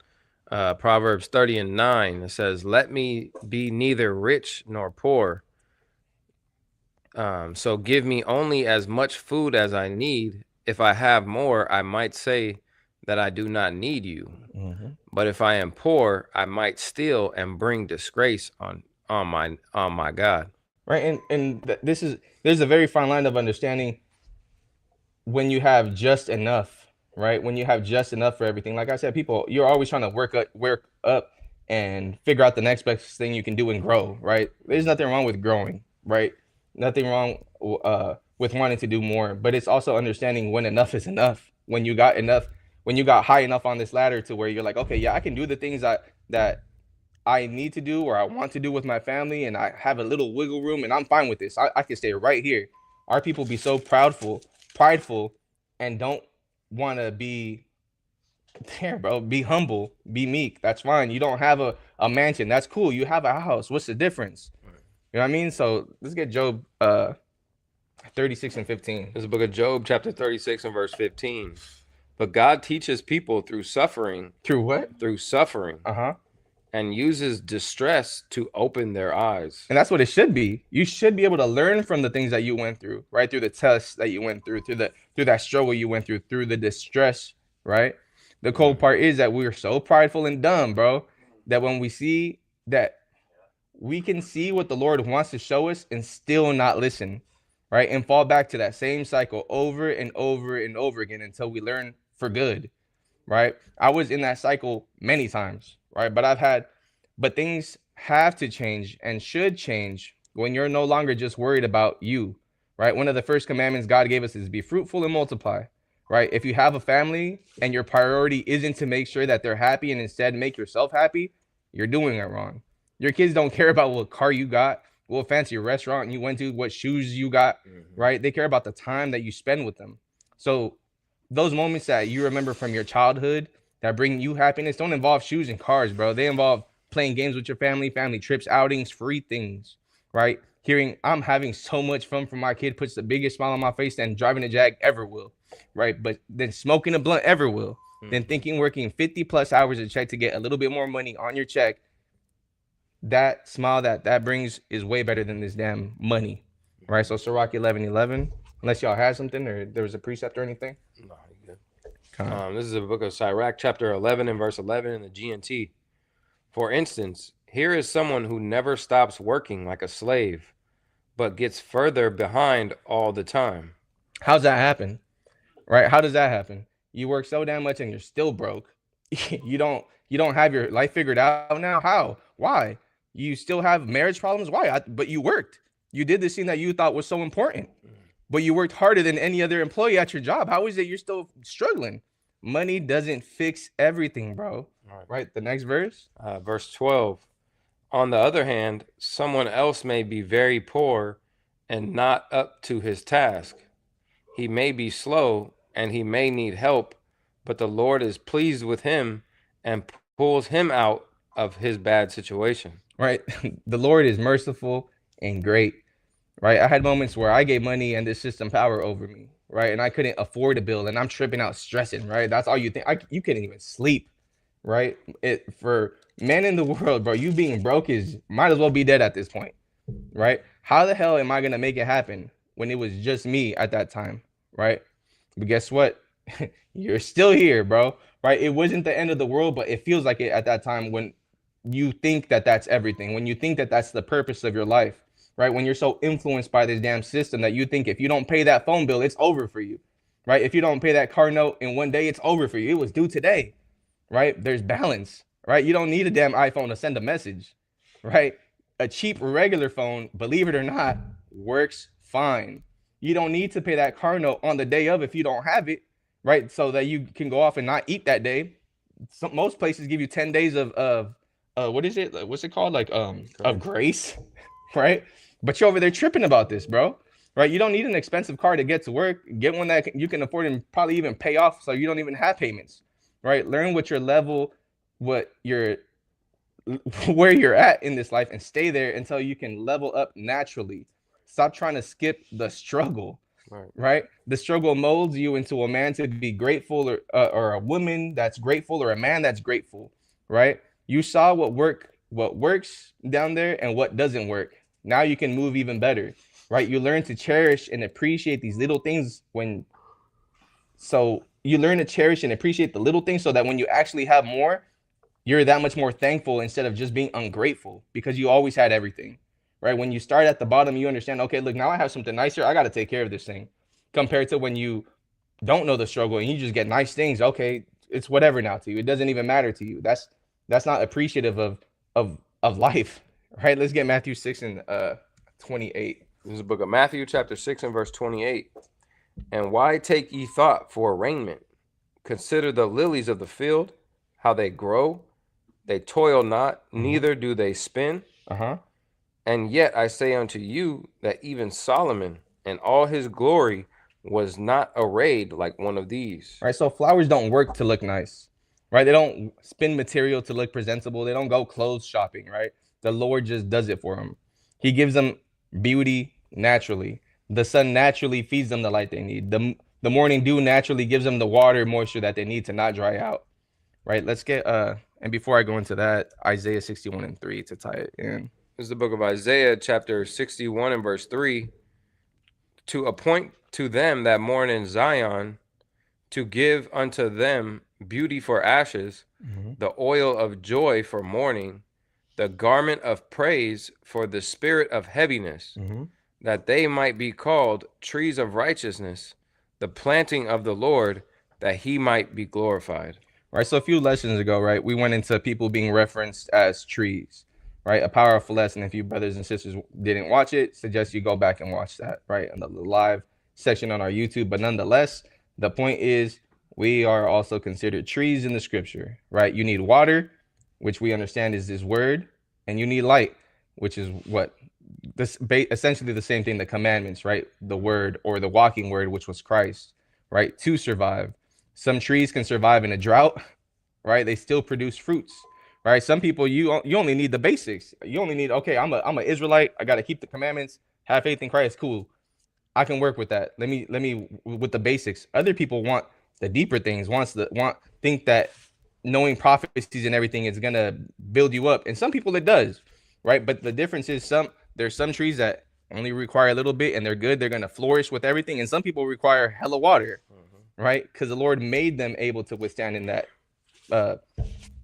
Proverbs 30:9. It says, "Let me be neither rich nor poor. So give me only as much food as I need. If I have more, I might say that I do not need you. But if I am poor, I might steal and bring disgrace on my God." Right, and there's a very fine line of understanding when you have just enough, right? When you have just enough for everything. Like I said, people, you're always trying to work up and figure out the next best thing you can do and grow, right? There's nothing wrong with growing, right? Nothing wrong with wanting to do more, but it's also understanding when enough is enough. When you got enough, when you got high enough on this ladder to where you're like, okay, yeah, I can do the things that I need to do or I want to do with my family, and I have a little wiggle room, and I'm fine with this. I can stay right here. Our people be so prideful, and don't want to be there, bro. Be humble, be meek. That's fine. You don't have a mansion. That's cool. You have a house. What's the difference? You know what I mean? So let's get Job 36 and 15. This is the book of Job, chapter 36 and verse 15. But God teaches people through suffering. Through what? Through suffering. Uh-huh. And uses distress to open their eyes. And that's what it should be. You should be able to learn from the things that you went through, right? Through the tests that you went through that struggle you went through the distress, right? The cold part is that we're so prideful and dumb, bro, that when we see that we can see what the Lord wants to show us and still not listen, right? And fall back to that same cycle over and over and over again until we learn for good, right? I was in that cycle many times, right? But things have to change and should change when you're no longer just worried about you, right? One of the first commandments God gave us is be fruitful and multiply, right? If you have a family and your priority isn't to make sure that they're happy and instead make yourself happy, you're doing it wrong. Your kids don't care about what car you got, what fancy restaurant you went to, what shoes you got, right? They care about the time that you spend with them. So those moments that you remember from your childhood that bring you happiness don't involve shoes and cars, bro. They involve playing games with your family trips, outings, free things, right? Hearing I'm having so much fun for my kid puts the biggest smile on my face than driving a Jag ever will, right? But then smoking a blunt ever will. Then thinking working 50 plus hours a check to get a little bit more money on your check, that smile that brings is way better than this damn money, right? So Sirach 11:11, unless y'all had something or there was a precept or anything. No, you good. This is the book of Sirach, chapter 11 and verse 11 in the GNT. For instance, here is someone who never stops working like a slave, but gets further behind all the time. How's that happen? Right? How does that happen? You work so damn much and you're still broke. You don't have your life figured out now. How? Why? You still have marriage problems? Why? But you worked. You did this thing that you thought was so important, but you worked harder than any other employee at your job. How is it you're still struggling? Money doesn't fix everything, bro. Right? The next verse? Verse 12. On the other hand, someone else may be very poor and not up to his task. He may be slow and he may need help, but the Lord is pleased with him and pulls him out of his bad situation. Right? The Lord is merciful and great. right? I had moments where I gave money and this system power over me, right? And I couldn't afford a bill and I'm tripping out, stressing, right? That's all you think. You couldn't even sleep, right? It for men in the world, bro, you being broke is might as well be dead at this point, right? How the hell am I gonna make it happen when it was just me at that time, right? But guess what? You're still here, bro, right? It wasn't the end of the world, but it feels like it at that time when you think that that's everything, when you think that that's the purpose of your life, right? When you're so influenced by this damn system that you think if you don't pay that phone bill, it's over for you, right? If you don't pay that car note in one day, it's over for you. It was due today, right? There's balance, right? You don't need a damn iPhone to send a message, right? A cheap regular phone, believe it or not, works fine. You don't need to pay that car note on the day of if you don't have it, right? So that you can go off and not eat that day. Most places give you 10 days of what is it? What's it called? Like of grace, right? But you're over there tripping about this, bro. Right? You don't need an expensive car to get to work. Get one that you can afford and probably even pay off, so you don't even have payments. Right? Learn what your level, what your where you're at in this life, and stay there until you can level up naturally. Stop trying to skip the struggle. Right? The struggle molds you into a man to be grateful, or a woman that's grateful, or a man that's grateful. Right? You saw what works down there and what doesn't work. Now you can move even better, right? You learn to cherish and appreciate these little things so you learn to cherish and appreciate the little things so that when you actually have more, you're that much more thankful instead of just being ungrateful because you always had everything, right? When you start at the bottom, you understand, okay, look, now I have something nicer. I got to take care of this thing, compared to when you don't know the struggle and you just get nice things. Okay, it's whatever now to you. It doesn't even matter to you. That's not appreciative of life, right? Let's get Matthew 6 and 28. This is the book of Matthew, chapter 6 and verse 28. And why take ye thought for raiment? Consider the lilies of the field, how they grow. They toil not, neither do they spin. And yet I say unto you that even Solomon in all his glory was not arrayed like one of these. Right, so flowers don't work to look nice, right? They don't spin material to look presentable. They don't go clothes shopping, right? The Lord just does it for them. He gives them beauty naturally. The sun naturally feeds them the light they need. The morning dew naturally gives them the water moisture that they need to not dry out, right? Let's get and before I go into that, Isaiah 61 and 3 to tie it in. This is the book of Isaiah, chapter 61 and verse 3. To appoint to them that mourn in Zion, to give unto them beauty for ashes, the oil of joy for mourning, the garment of praise for the spirit of heaviness, that they might be called trees of righteousness, the planting of the Lord, that he might be glorified. Right, so a few lessons ago, right, we went into people being referenced as trees, right? A powerful lesson. If you brothers and sisters didn't watch it, suggest you go back and watch that, right, in the live section on our YouTube. But nonetheless, the point is we are also considered trees in the scripture, right? You need water, which we understand is this word, and you need light, which is what this essentially the same thing, the commandments, right? The word, or the walking word, which was Christ, right? To survive. Some trees can survive in a drought, right? They still produce fruits, right? Some people, you only need the basics. You only need, okay, I'm an Israelite. I got to keep the commandments, have faith in Christ. Cool. I can work with that. Let me with the basics. Other people want the deeper things, think that knowing prophecies and everything is going to build you up. And some people it does, right? But the difference is there's some trees that only require a little bit and they're good. They're going to flourish with everything. And some people require hella water, right? Because the Lord made them able to withstand in that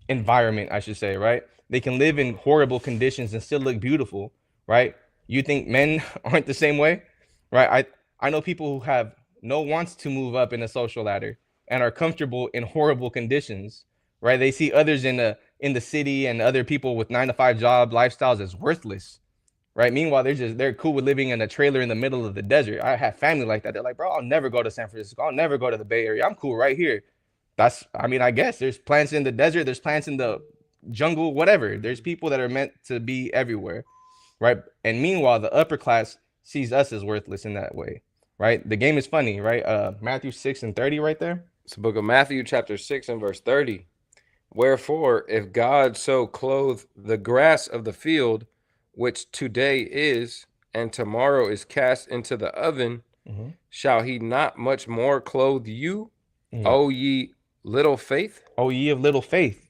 environment, I should say, right? They can live in horrible conditions and still look beautiful, right? You think men aren't the same way, right? I know people who have no wants to move up in a social ladder and are comfortable in horrible conditions, right? They see others in the city and other people with 9-to-5 job lifestyles as worthless, right? Meanwhile, they're cool with living in a trailer in the middle of the desert. I have family like that. They're like, bro, I'll never go to San Francisco. I'll never go to the Bay Area. I'm cool right here. I guess there's plants in the desert. There's plants in the jungle, whatever. There's people that are meant to be everywhere, right? And meanwhile, the upper class sees us as worthless in that way, right? The game is funny, right? Matthew 6 and 30 right there. It's the book of Matthew, chapter 6 and verse 30. Wherefore, if God so clothe the grass of the field, which today is, and tomorrow is cast into the oven, shall he not much more clothe you, O ye little faith? Oh, ye of little faith,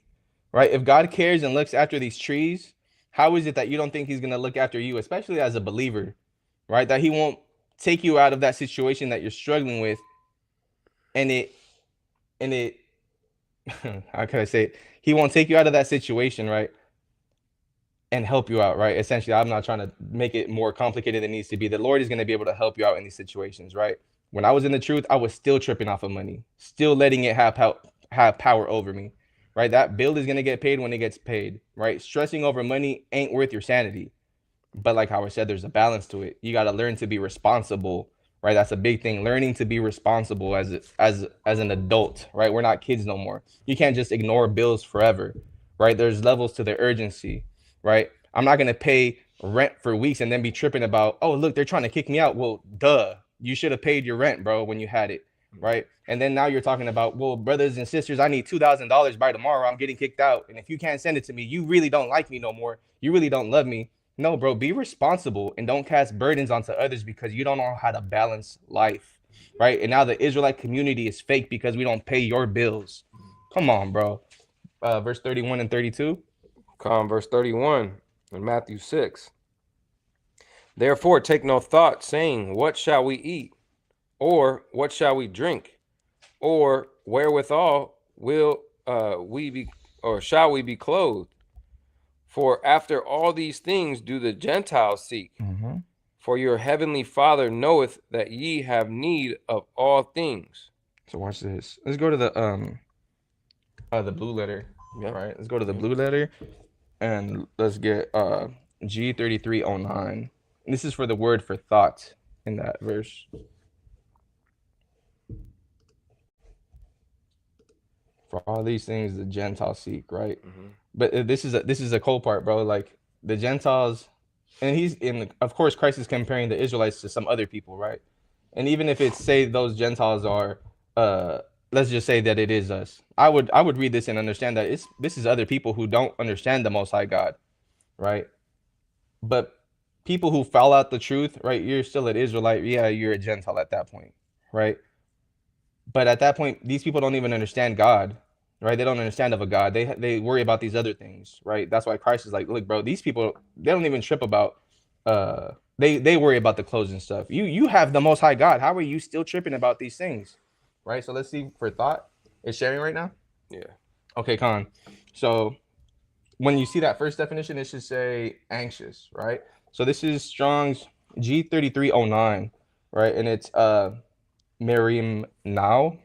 right? If God cares and looks after these trees, how is it that you don't think he's going to look after you, especially as a believer, right? That he won't take you out of that situation that you're struggling with. And it, how can I say it? He won't take you out of that situation, right? And help you out, right? Essentially, I'm not trying to make it more complicated than it needs to be. The Lord is going to be able to help you out in these situations, right? When I was in the truth, I was still tripping off of money, still letting it have power over me, right? That bill is going to get paid when it gets paid, right? Stressing over money ain't worth your sanity. But like Howard said, there's a balance to it. You got to learn to be responsible, right? That's a big thing. Learning to be responsible as an adult, right? We're not kids no more. You can't just ignore bills forever, right? There's levels to the urgency, right? I'm not going to pay rent for weeks and then be tripping about, oh, look, they're trying to kick me out. Well, duh. You should have paid your rent, bro, when you had it, right? And then now you're talking about, well, brothers and sisters, I need $2,000 by tomorrow. I'm getting kicked out. And if you can't send it to me, you really don't like me no more. You really don't love me. No, bro, be responsible and don't cast burdens onto others because you don't know how to balance life, right? And now the Israelite community is fake because we don't pay your bills. Come on, bro. Verse 31 and 32. Verse 31 in Matthew 6. Therefore, take no thought, saying, what shall we eat? Or what shall we drink? Or wherewithal will we be, or shall we be clothed? For after all these things do the Gentiles seek. For your heavenly Father knoweth that ye have need of all things. So watch this. Let's go to the blue letter. Yeah. Right. Let's go to the blue letter, and let's get G3309. This is for the word for thought in that verse. For all these things the Gentiles seek, right? But this is a cool part, bro. Like the Gentiles, and of course Christ is comparing the Israelites to some other people, right? And even if it's say those Gentiles are let's just say that it is us. I would read this and understand that this is other people who don't understand the Most High God, right? But people who foul out the truth, right? You're still an Israelite. Yeah, you're a Gentile at that point, right? But at that point, these people don't even understand God, right? They don't understand of a God. They worry about these other things, right? That's why Christ is like, look, bro, these people, they don't even trip about they worry about the clothes and stuff. You have the Most High God. How are you still tripping about these things, right? So let's see for thought. It's sharing right now. Yeah. Okay, Con. So when you see that first definition, it should say anxious, right? So this is Strong's G3309, right? And it's Miriam now,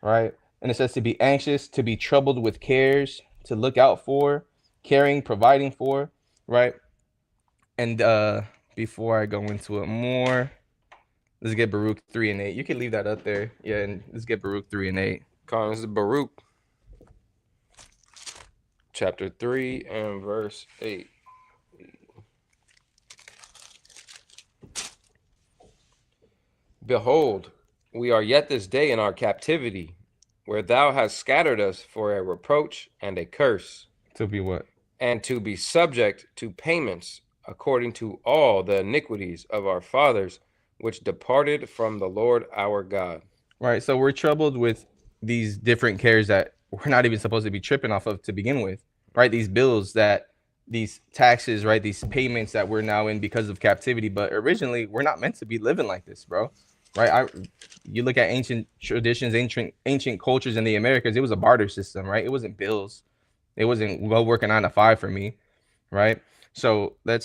right? And it says to be anxious, to be troubled with cares, to look out for, caring, providing for, right? And before I go into it more, let's get Baruch 3 and 8. You can leave that up there. Yeah, and let's get Baruch 3 and 8. This is Baruch chapter 3 and verse 8. Behold, we are yet this day in our captivity, where thou hast scattered us for a reproach and a curse. To be what? And to be subject to payments according to all the iniquities of our fathers, which departed from the Lord our God. Right. So we're troubled with these different cares that we're not even supposed to be tripping off of to begin with, right? These bills these taxes, right? These payments that we're now in because of captivity. But originally, we're not meant to be living like this, bro. Right? You look at ancient traditions, ancient cultures in the Americas, it was a barter system, right? It wasn't bills. It wasn't go work a 9 to 5 for me, right? So I'm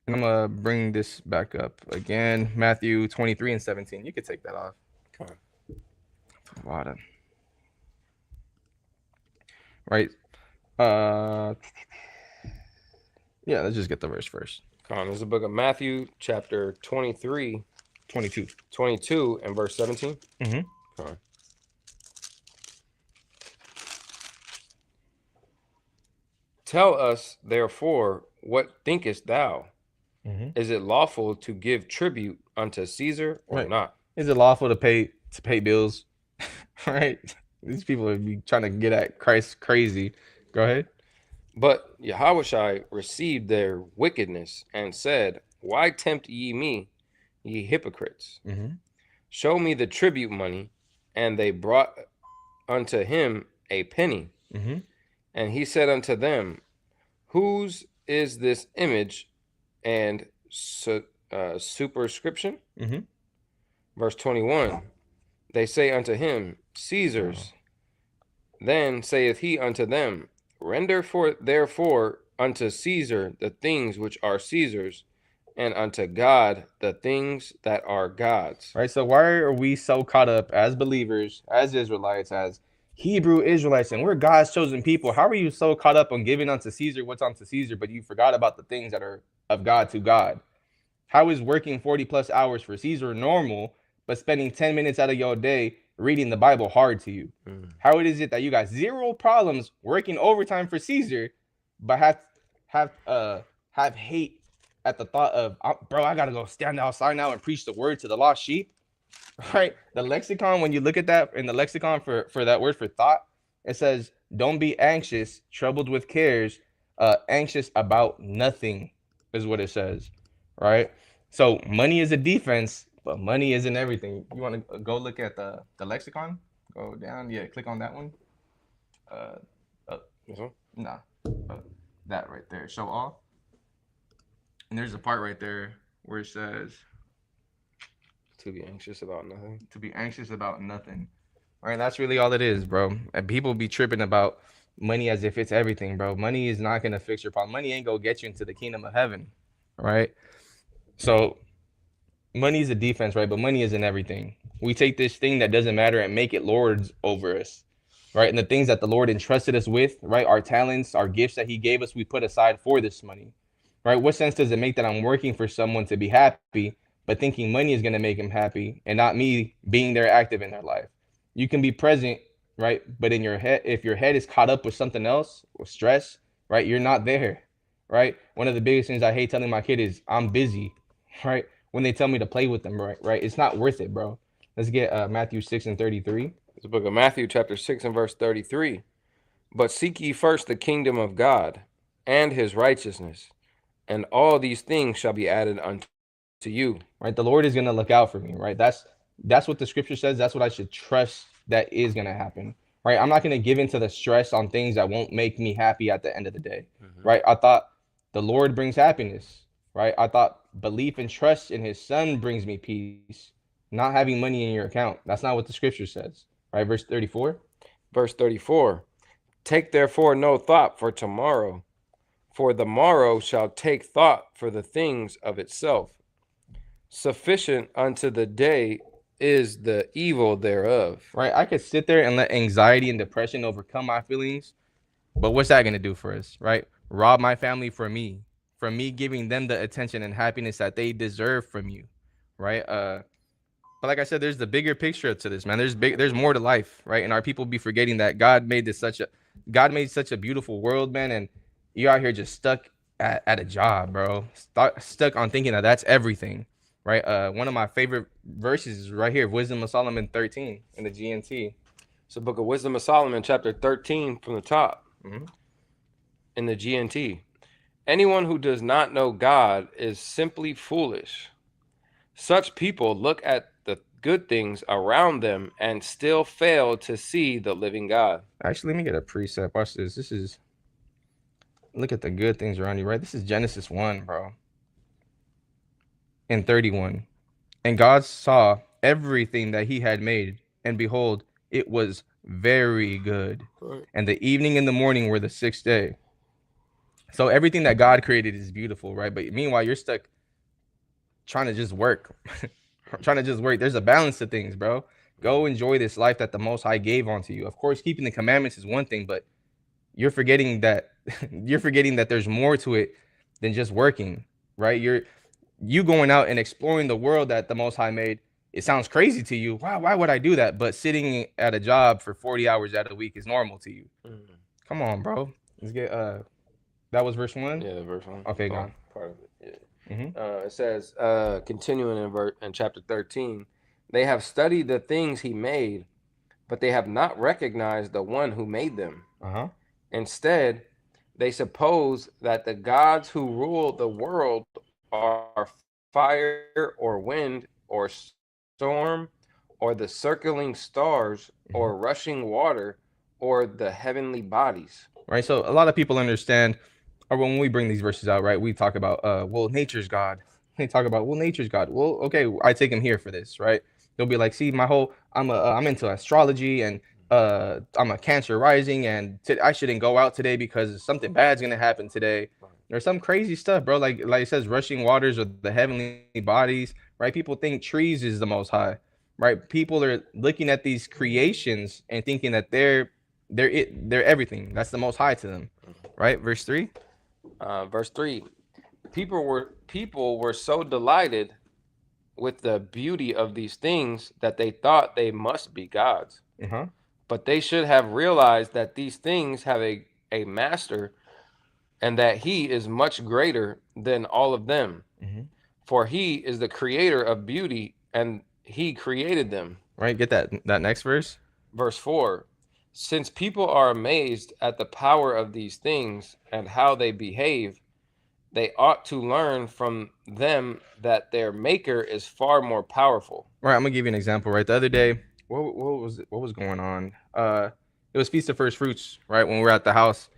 gonna bring this back up again. Matthew 23 and 17. You could take that off. Okay. Bottom. Right. Yeah, let's just get the verse first. This is the book of Matthew, chapter 23. 22 and verse 17. Okay. Tell us, therefore, what thinkest thou? Is it lawful to give tribute unto Caesar or not? Is it lawful to pay bills? Right? These people would be trying to get at Christ crazy. Go ahead. But Yahushua received their wickedness and said, Why tempt ye me, ye hypocrites? Mm-hmm. Show me the tribute money. And they brought unto him a penny. Mm-hmm. And he said unto them, whose is this image and superscription? Mm-hmm. Verse 21. They say unto him, Caesar's. Then saith he unto them, render therefore unto Caesar the things which are Caesar's, and unto God the things that are God's. Right. So why are we so caught up as believers, as Israelites, as Hebrew Israelites, and we're God's chosen people? How are you so caught up on giving unto Caesar what's unto Caesar, but you forgot about the things that are of God to God? How is working 40 plus hours for Caesar normal, but spending 10 minutes out of your day reading the Bible hard to you? How is it that you got zero problems working overtime for Caesar, but have hate at the thought of, bro, I gotta go stand outside now and preach the word to the lost sheep? Right? The lexicon, when you look at that in the lexicon for that word for thought, it says, don't be anxious, troubled with cares, anxious about nothing is what it says. Right? So money is a defense, but money isn't everything. You want to go look at the lexicon? Go down. Yeah, click on that one. Nah. That right there. Show all. And there's a part right there where it says To be anxious about nothing. to be anxious about nothing. Right? That's really all it is, bro. And people be tripping about money as if it's everything, bro. Money is not gonna fix your problem. Money ain't gonna get you into the kingdom of heaven. Right? So money is a defense, right? But money isn't everything. We take this thing that doesn't matter and make it lords over us, right? And the things that the Lord entrusted us with, right? Our talents, our gifts that he gave us, we put aside for this money, right? What sense does it make that I'm working for someone to be happy, but thinking money is going to make him happy and not me being there active in their life? You can be present, right? But in your head, if your head is caught up with something else or stress, right? You're not there, right? One of the biggest things I hate telling my kid is I'm busy, right? When they tell me to play with them, right? It's not worth it, bro. Let's get Matthew 6:33. It's the book of Matthew, chapter 6 and verse 33. But seek ye first the kingdom of God and his righteousness, and all these things shall be added unto you. Right? The Lord is going to look out for me, right? That's what the scripture says. That's what I should trust that is going to happen, right? I'm not going to give into the stress on things that won't make me happy at the end of the day, right? I thought the Lord brings happiness, right? I thought belief and trust in his son brings me peace, not having money in your account. That's not what the scripture says, right? Verse 34. Verse 34. Take therefore no thought for tomorrow, for the morrow shall take thought for the things of itself. Sufficient unto the day is the evil thereof. Right? I could sit there and let anxiety and depression overcome my feelings, but what's that going to do for us, right? Rob my family from me giving them the attention and happiness that they deserve from you, right? But like I said, there's the bigger picture to this, man. There's more to life, right? And our people be forgetting that God made such a beautiful world, man, and you're out here just stuck at a job, bro. Stuck on thinking that that's everything, right? One of my favorite verses is right here, Wisdom of Solomon 13 in the GNT. It's the book of Wisdom of Solomon, chapter 13 from the top in the GNT. Anyone who does not know God is simply foolish. Such people look at the good things around them and still fail to see the living God. Actually, let me get a precept. Watch this. Look at the good things around you, right? This is Genesis 1, bro. In 31. And God saw everything that he had made, and behold, it was very good. Right. And the evening and the morning were the sixth day. So everything that God created is beautiful, right? But meanwhile, you're stuck trying to just work. There's a balance to things, bro. Go enjoy this life that the Most High gave onto you. Of course, keeping the commandments is one thing, but you're forgetting that there's more to it than just working, right? You going out and exploring the world that the Most High made. It sounds crazy to you. Wow, why would I do that? But sitting at a job for 40 hours out of the week is normal to you. Come on, bro. Let's get that was verse 1? Yeah, verse 1. Okay, go on. Part of it, yeah. It says, continuing in chapter 13, they have studied the things he made, but they have not recognized the one who made them. Instead, they suppose that the gods who rule the world are fire or wind or storm or the circling stars or rushing water or the heavenly bodies. Right. So a lot of people understand, or when we bring these verses out, right, we talk about, well, nature's God. They talk about, well, nature's God. Well, okay, I take him here for this, right? They'll be like, see, I'm into astrology, and I'm a Cancer rising, and I shouldn't go out today because something bad's gonna happen today. There's some crazy stuff, bro. Like it says, rushing waters or the heavenly bodies, right? People think trees is the most high, right? People are looking at these creations and thinking that they're everything. That's the most high to them, right? Verse 3. Verse 3. People were so delighted with the beauty of these things that they thought they must be gods. But they should have realized that these things have a master, and that he is much greater than all of them. For he is the creator of beauty, and he created them. Right, get that next verse. Verse 4. Since people are amazed at the power of these things and how they behave, they ought to learn from them that their maker is far more powerful. Right, I'm gonna give you an example. Right, the other day, what was going on? It was Feast of First Fruits, right? When we were at the house,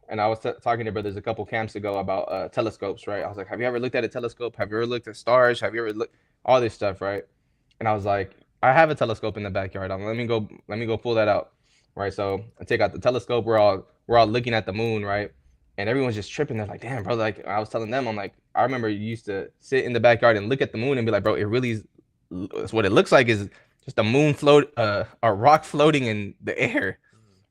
and I was talking to brothers a couple camps ago about telescopes, right? I was like, have you ever looked at a telescope? Have you ever looked at stars? Have you ever looked all this stuff, right? And I was like, I have a telescope in the backyard. Let me go pull that out, right? So I take out the telescope. We're all looking at the moon, right? And everyone's just tripping. They're like, damn, bro. Like I was telling them, I'm like, I remember you used to sit in the backyard and look at the moon and be like, bro, it really is. What it looks like is just a moon a rock floating in the air,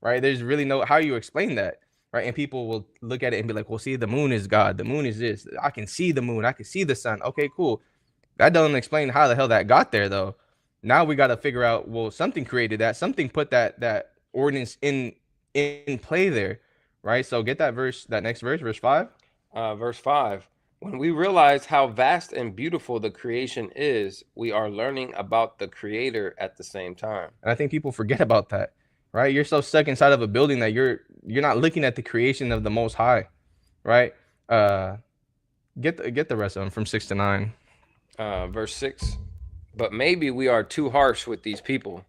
right? There's really no how you explain that, right? And people will look at it and be like, well, see, the moon is God. The moon is this. I can see the moon. I can see the sun. Okay, cool. That doesn't explain how the hell that got there, though. Now we got to figure out, well, something created that. Something put that ordinance in play there, right? So get that next verse, verse 5. Verse 5. When we realize how vast and beautiful the creation is, we are learning about the creator at the same time. And I think people forget about that, right? You're so stuck inside of a building that you're not looking at the creation of the Most High, right? Get the rest of them from 6 to 9. Verse 6. But maybe we are too harsh with these people.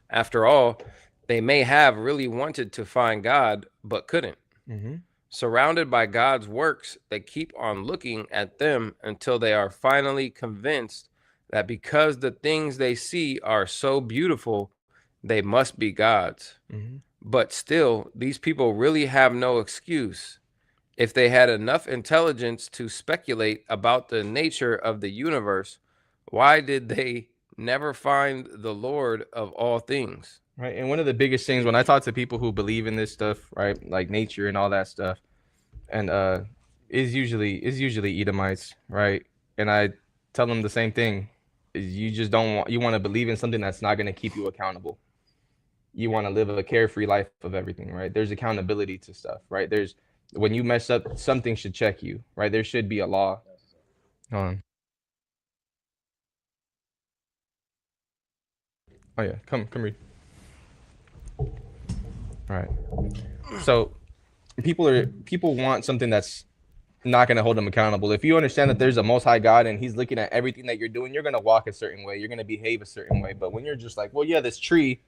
After all, they may have really wanted to find God, but couldn't. Surrounded by God's works, they keep on looking at them until they are finally convinced that because the things they see are so beautiful, they must be God's. But still, these people really have no excuse. If they had enough intelligence to speculate about the nature of the universe, why did they never find the Lord of all things? Right. And one of the biggest things when I talk to people who believe in this stuff, right, like nature and all that stuff, and is usually Edomites, right? And I tell them the same thing: is you want to believe in something that's not going to keep you accountable. You want to live a carefree life of everything, right? There's accountability to stuff, right? When you mess up, something should check you, right? There should be a law. Hold on. Oh yeah, come read. All right. So people want something that's not going to hold them accountable. If you understand that there's a Most High God and he's looking at everything that you're doing, you're going to walk a certain way. You're going to behave a certain way. But when you're just like, well, yeah, this tree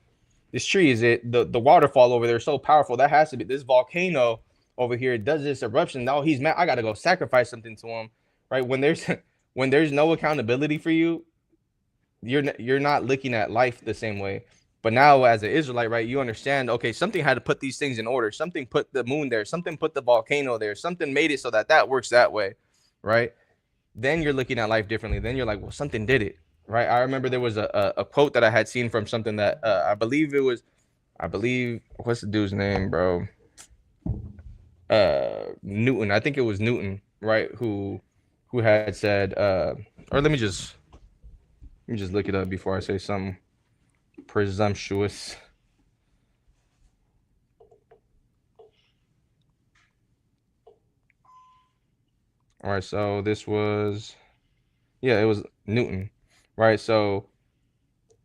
is it. The waterfall over there is so powerful. That has to be this volcano over here does this eruption. Now he's mad. I got to go sacrifice something to him, right? When there's no accountability for you, you're not looking at life the same way. But now as an Israelite, right, you understand, okay, something had to put these things in order. Something put the moon there. Something put the volcano there. Something made it so that works that way, right? Then you're looking at life differently. Then you're like, well, something did it, right? I remember there was a quote that I had seen from something that I believe, what's the dude's name, bro? Newton. I think it was Newton, right? Who had said, or let me just look it up before I say something presumptuous. All right, so this was, it was Newton, right? So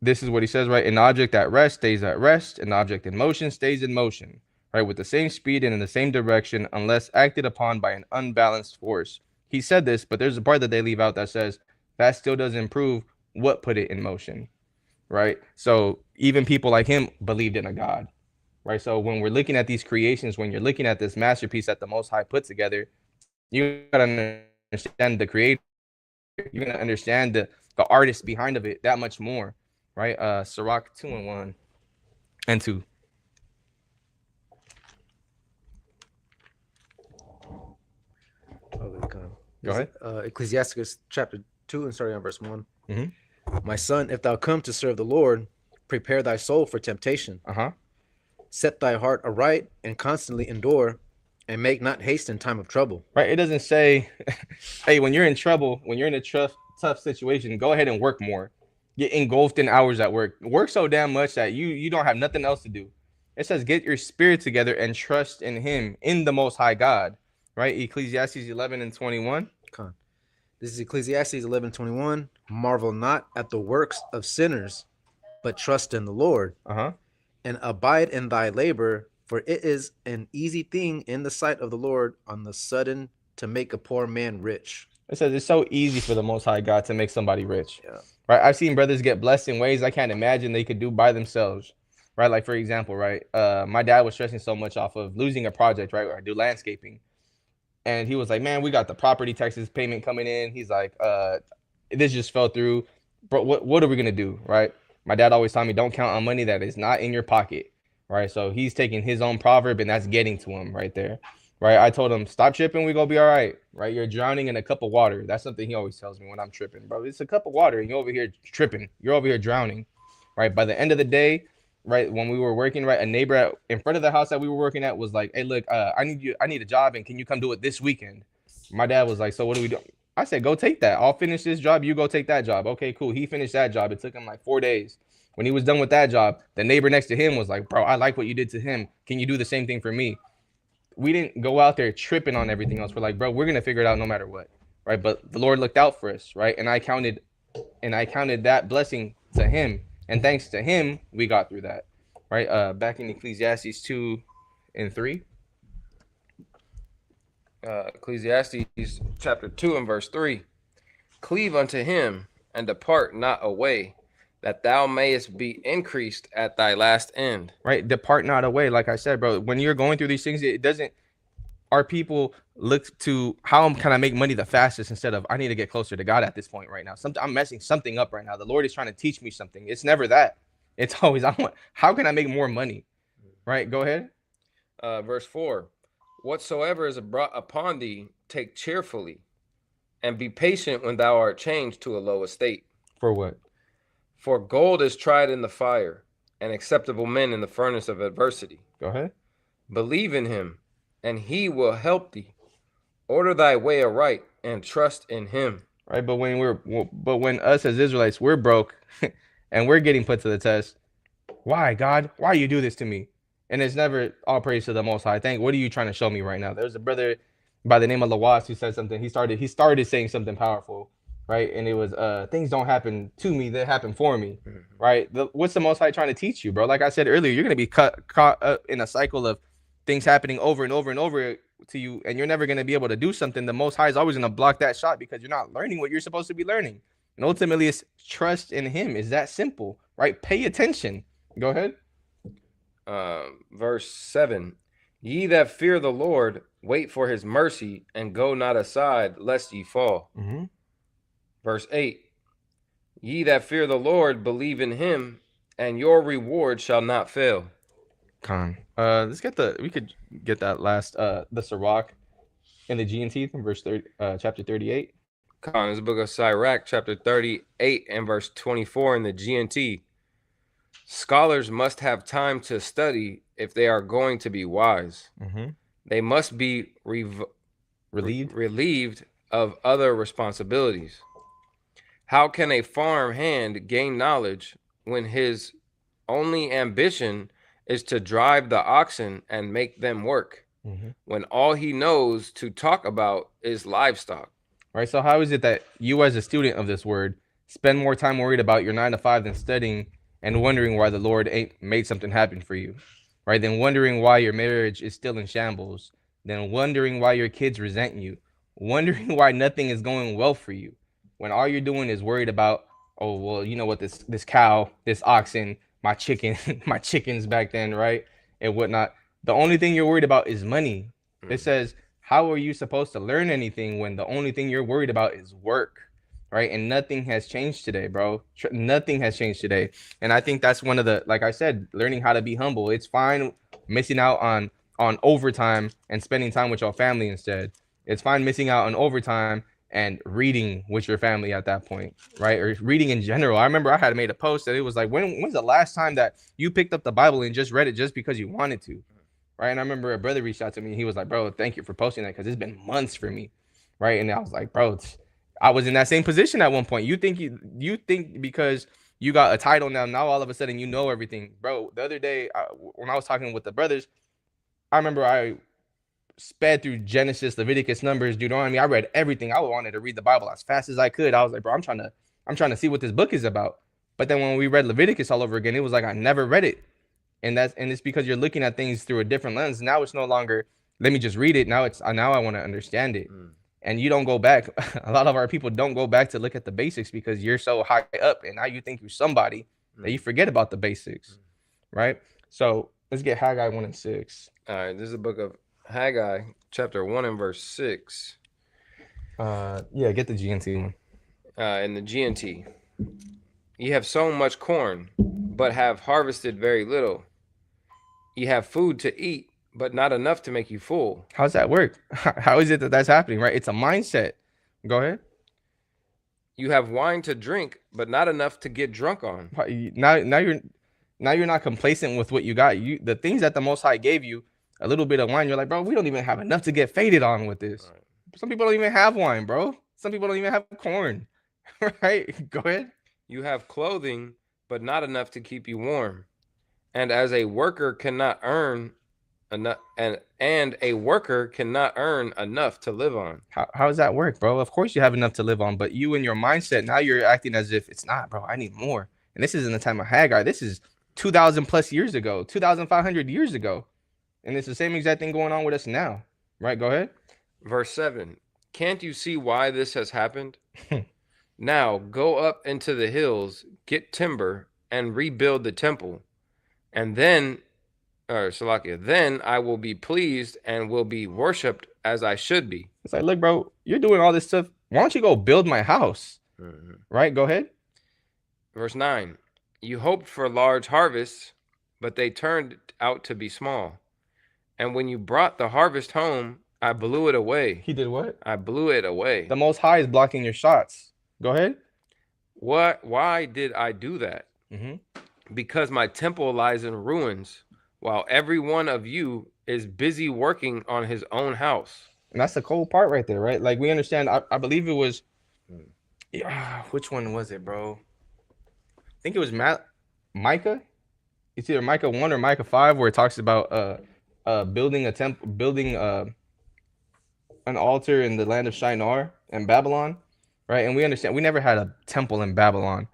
this is what he says, right? An object at rest stays at rest. An object in motion stays in motion, right? With the same speed and in the same direction, unless acted upon by an unbalanced force. he said this, but there's a part that they leave out that says that still doesn't prove what put it in motion, right? So even people like him believed in a God, right? So when we're looking at these creations, when you're looking at this masterpiece that the Most High put together, you gotta understand the creator. You're gonna understand the artist behind of it that much more, right? Sirach 2:1 and 2. Go ahead. Ecclesiasticus chapter 2 and starting on verse 1. Mhm. My son, if thou come to serve the Lord, prepare thy soul for temptation. Set thy heart aright and constantly endure, and make not haste in time of trouble. Right. It doesn't say, hey, when you're in trouble, when you're in a tough situation, go ahead and work more. Get engulfed in hours at work. Work so damn much that you don't have nothing else to do. It says, get your spirit together and trust in him, in the Most High God. Right? Ecclesiastes 11 and 21. This is Ecclesiastes 11:21. Marvel not at the works of sinners, but trust in the Lord. And abide in thy labor, for it is an easy thing in the sight of the Lord on the sudden to make a poor man rich. It says it's so easy for the Most High God to make somebody rich. Yeah. Right? I've seen brothers get blessed in ways I can't imagine they could do by themselves. Right? Like, for example, right? My dad was stressing so much off of losing a project, right? Where I do landscaping. And he was like, man, we got the property taxes payment coming in. He's like, this just fell through. Bro, what are we going to do? Right? My dad always told me, don't count on money that is not in your pocket. Right? So he's taking his own proverb and that's getting to him right there. Right? I told him, stop tripping. We're going to be all right. Right? You're drowning in a cup of water. That's something he always tells me when I'm tripping. Bro, it's a cup of water and you're over here tripping. You're over here drowning. Right? By the end of the day, right, when we were working, right, a neighbor in front of the house that we were working at was like, hey, look, I need a job and can you come do it this weekend? My dad was like, so what do we do? I said, go take that. I'll finish this job. You go take that job. Okay, cool. He finished that job. It took him like 4 days. When he was done with that job, the neighbor next to him was like, bro, I like what you did to him. Can you do the same thing for me? We didn't go out there tripping on everything else. We're like, bro, we're going to figure it out no matter what. Right. But the Lord looked out for us. Right. And I counted that blessing to him. And thanks to him, we got through that. Right. Back in Ecclesiastes 2 and 3. Ecclesiastes chapter 2 and verse 3. Cleave unto him and depart not away, that thou mayest be increased at thy last end. Right. Depart not away. Like I said, bro, when you're going through these things, it doesn't, our people look to how can I make money the fastest instead of I need to get closer to God at this point right now. I'm messing something up right now. The Lord is trying to teach me something. It's never that. It's always, how can I make more money? Right. Go ahead. Verse 4. Whatsoever is brought upon thee, take cheerfully, and be patient when thou art changed to a low estate. For what? For gold is tried in the fire, and acceptable men in the furnace of adversity. Go ahead. Believe in him, and he will help thee. Order thy way aright, and trust in him. Right, but when us as Israelites, we're broke, and we're getting put to the test. Why, God? Why you do this to me? And it's never all praise to the Most High. What are you trying to show me right now? There's a brother by the name of Lawas who said something. He started saying something powerful, right? And it was things don't happen to me, they happen for me, right? What's the Most High trying to teach you, bro? Like I said earlier, you're gonna be caught up in a cycle of things happening over and over and over to you, and you're never gonna be able to do something. The Most High is always gonna block that shot because you're not learning what you're supposed to be learning. And ultimately, it's trust in Him. It's that simple, right? Pay attention. Go ahead. Verse 7. Ye that fear the Lord, wait for his mercy, and go not aside, lest ye fall. Verse 8. Ye that fear the Lord, believe in him, and your reward shall not fail. We could get that last the Sirach in the G&T from verse 30, chapter 38. This is the book of Sirach, chapter 38 and verse 24 in the G&T. Scholars must have time to study if they are going to be wise. They must be relieved of other responsibilities. How can a farm hand gain knowledge when his only ambition is to drive the oxen and make them work, when all he knows to talk about is livestock? Right. So how is it that you, as a student of this word, spend more time worried about your 9 to 5 than studying and wondering why the Lord ain't made something happen for you, right? Then wondering why your marriage is still in shambles, then wondering why your kids resent you, wondering why nothing is going well for you, when all you're doing is worried about, oh well, you know what, this cow, this oxen, my chicken, my chickens back then, right, and whatnot. The only thing you're worried about is money. It says, how are you supposed to learn anything when the only thing you're worried about is work, right? And nothing has changed today, bro. Nothing has changed today. And I think that's one of the, like I said, learning how to be humble. It's fine missing out on overtime and spending time with your family instead. It's fine missing out on overtime and reading with your family at that point, right? Or reading in general. I remember I had made a post that it was like, when's the last time that you picked up the Bible and just read it just because you wanted to, right? And I remember a brother reached out to me. He was like, bro, thank you for posting that, because it's been months for me, right? And I was like, bro, I was in that same position at one point. You think because you got a title now all of a sudden you know everything, bro. The other day when I was talking with the brothers, I remember I sped through Genesis, Leviticus, Numbers, Deuteronomy. I read everything. I wanted to read the Bible as fast as I could. I was like, bro, I'm trying to see what this book is about. But then when we read Leviticus all over again, it was like I never read it. And it's because you're looking at things through a different lens. Now it's no longer, let me just read it. Now I want to understand it. And you don't go back. A lot of our people don't go back to look at the basics because you're so high up and now you think you're somebody that you forget about the basics, right? So let's get Haggai 1:6. All right, this is the book of Haggai, chapter 1 and verse 6. Yeah, get the GNT one. In the GNT, ye have sown much corn, but have harvested very little. Ye have food to eat, but not enough to make you full. How's that work? How is it that that's happening, right? It's a mindset. Go ahead. You have wine to drink, but not enough to get drunk on. Now you're not complacent with what you got. The things that the Most High gave you, a little bit of wine, you're like, bro, we don't even have enough to get faded on with this. Right. Some people don't even have wine, bro. Some people don't even have corn. Right? Go ahead. You have clothing, but not enough to keep you warm. And as a worker cannot earn enough, and a worker cannot earn enough to live on. How does that work, bro? Of course you have enough to live on, but you and your mindset, now you're acting as if it's not, bro. I need more. And this isn't the time of Haggai. This is 2,000 plus years ago, 2,500 years ago. And it's the same exact thing going on with us now, right? Go ahead. Verse 7. Can't you see why this has happened? Now go up into the hills, get timber, and rebuild the temple. And then, then I will be pleased and will be worshipped as I should be. It's like, look, bro, you're doing all this stuff. Why don't you go build my house? Right? Go ahead. Verse 9. You hoped for large harvests, but they turned out to be small. And when you brought the harvest home, I blew it away. He did what? I blew it away. The Most High is blocking your shots. Go ahead. Why did I do that? Because my temple lies in ruins, while every one of you is busy working on his own house. And that's the cold part right there, right? Like, we understand. I believe it was, which one was it, bro? I think it was Micah. It's either Micah 1 or Micah 5, where it talks about building a temple, building an altar in the land of Shinar and Babylon, right? And we understand we never had a temple in Babylon,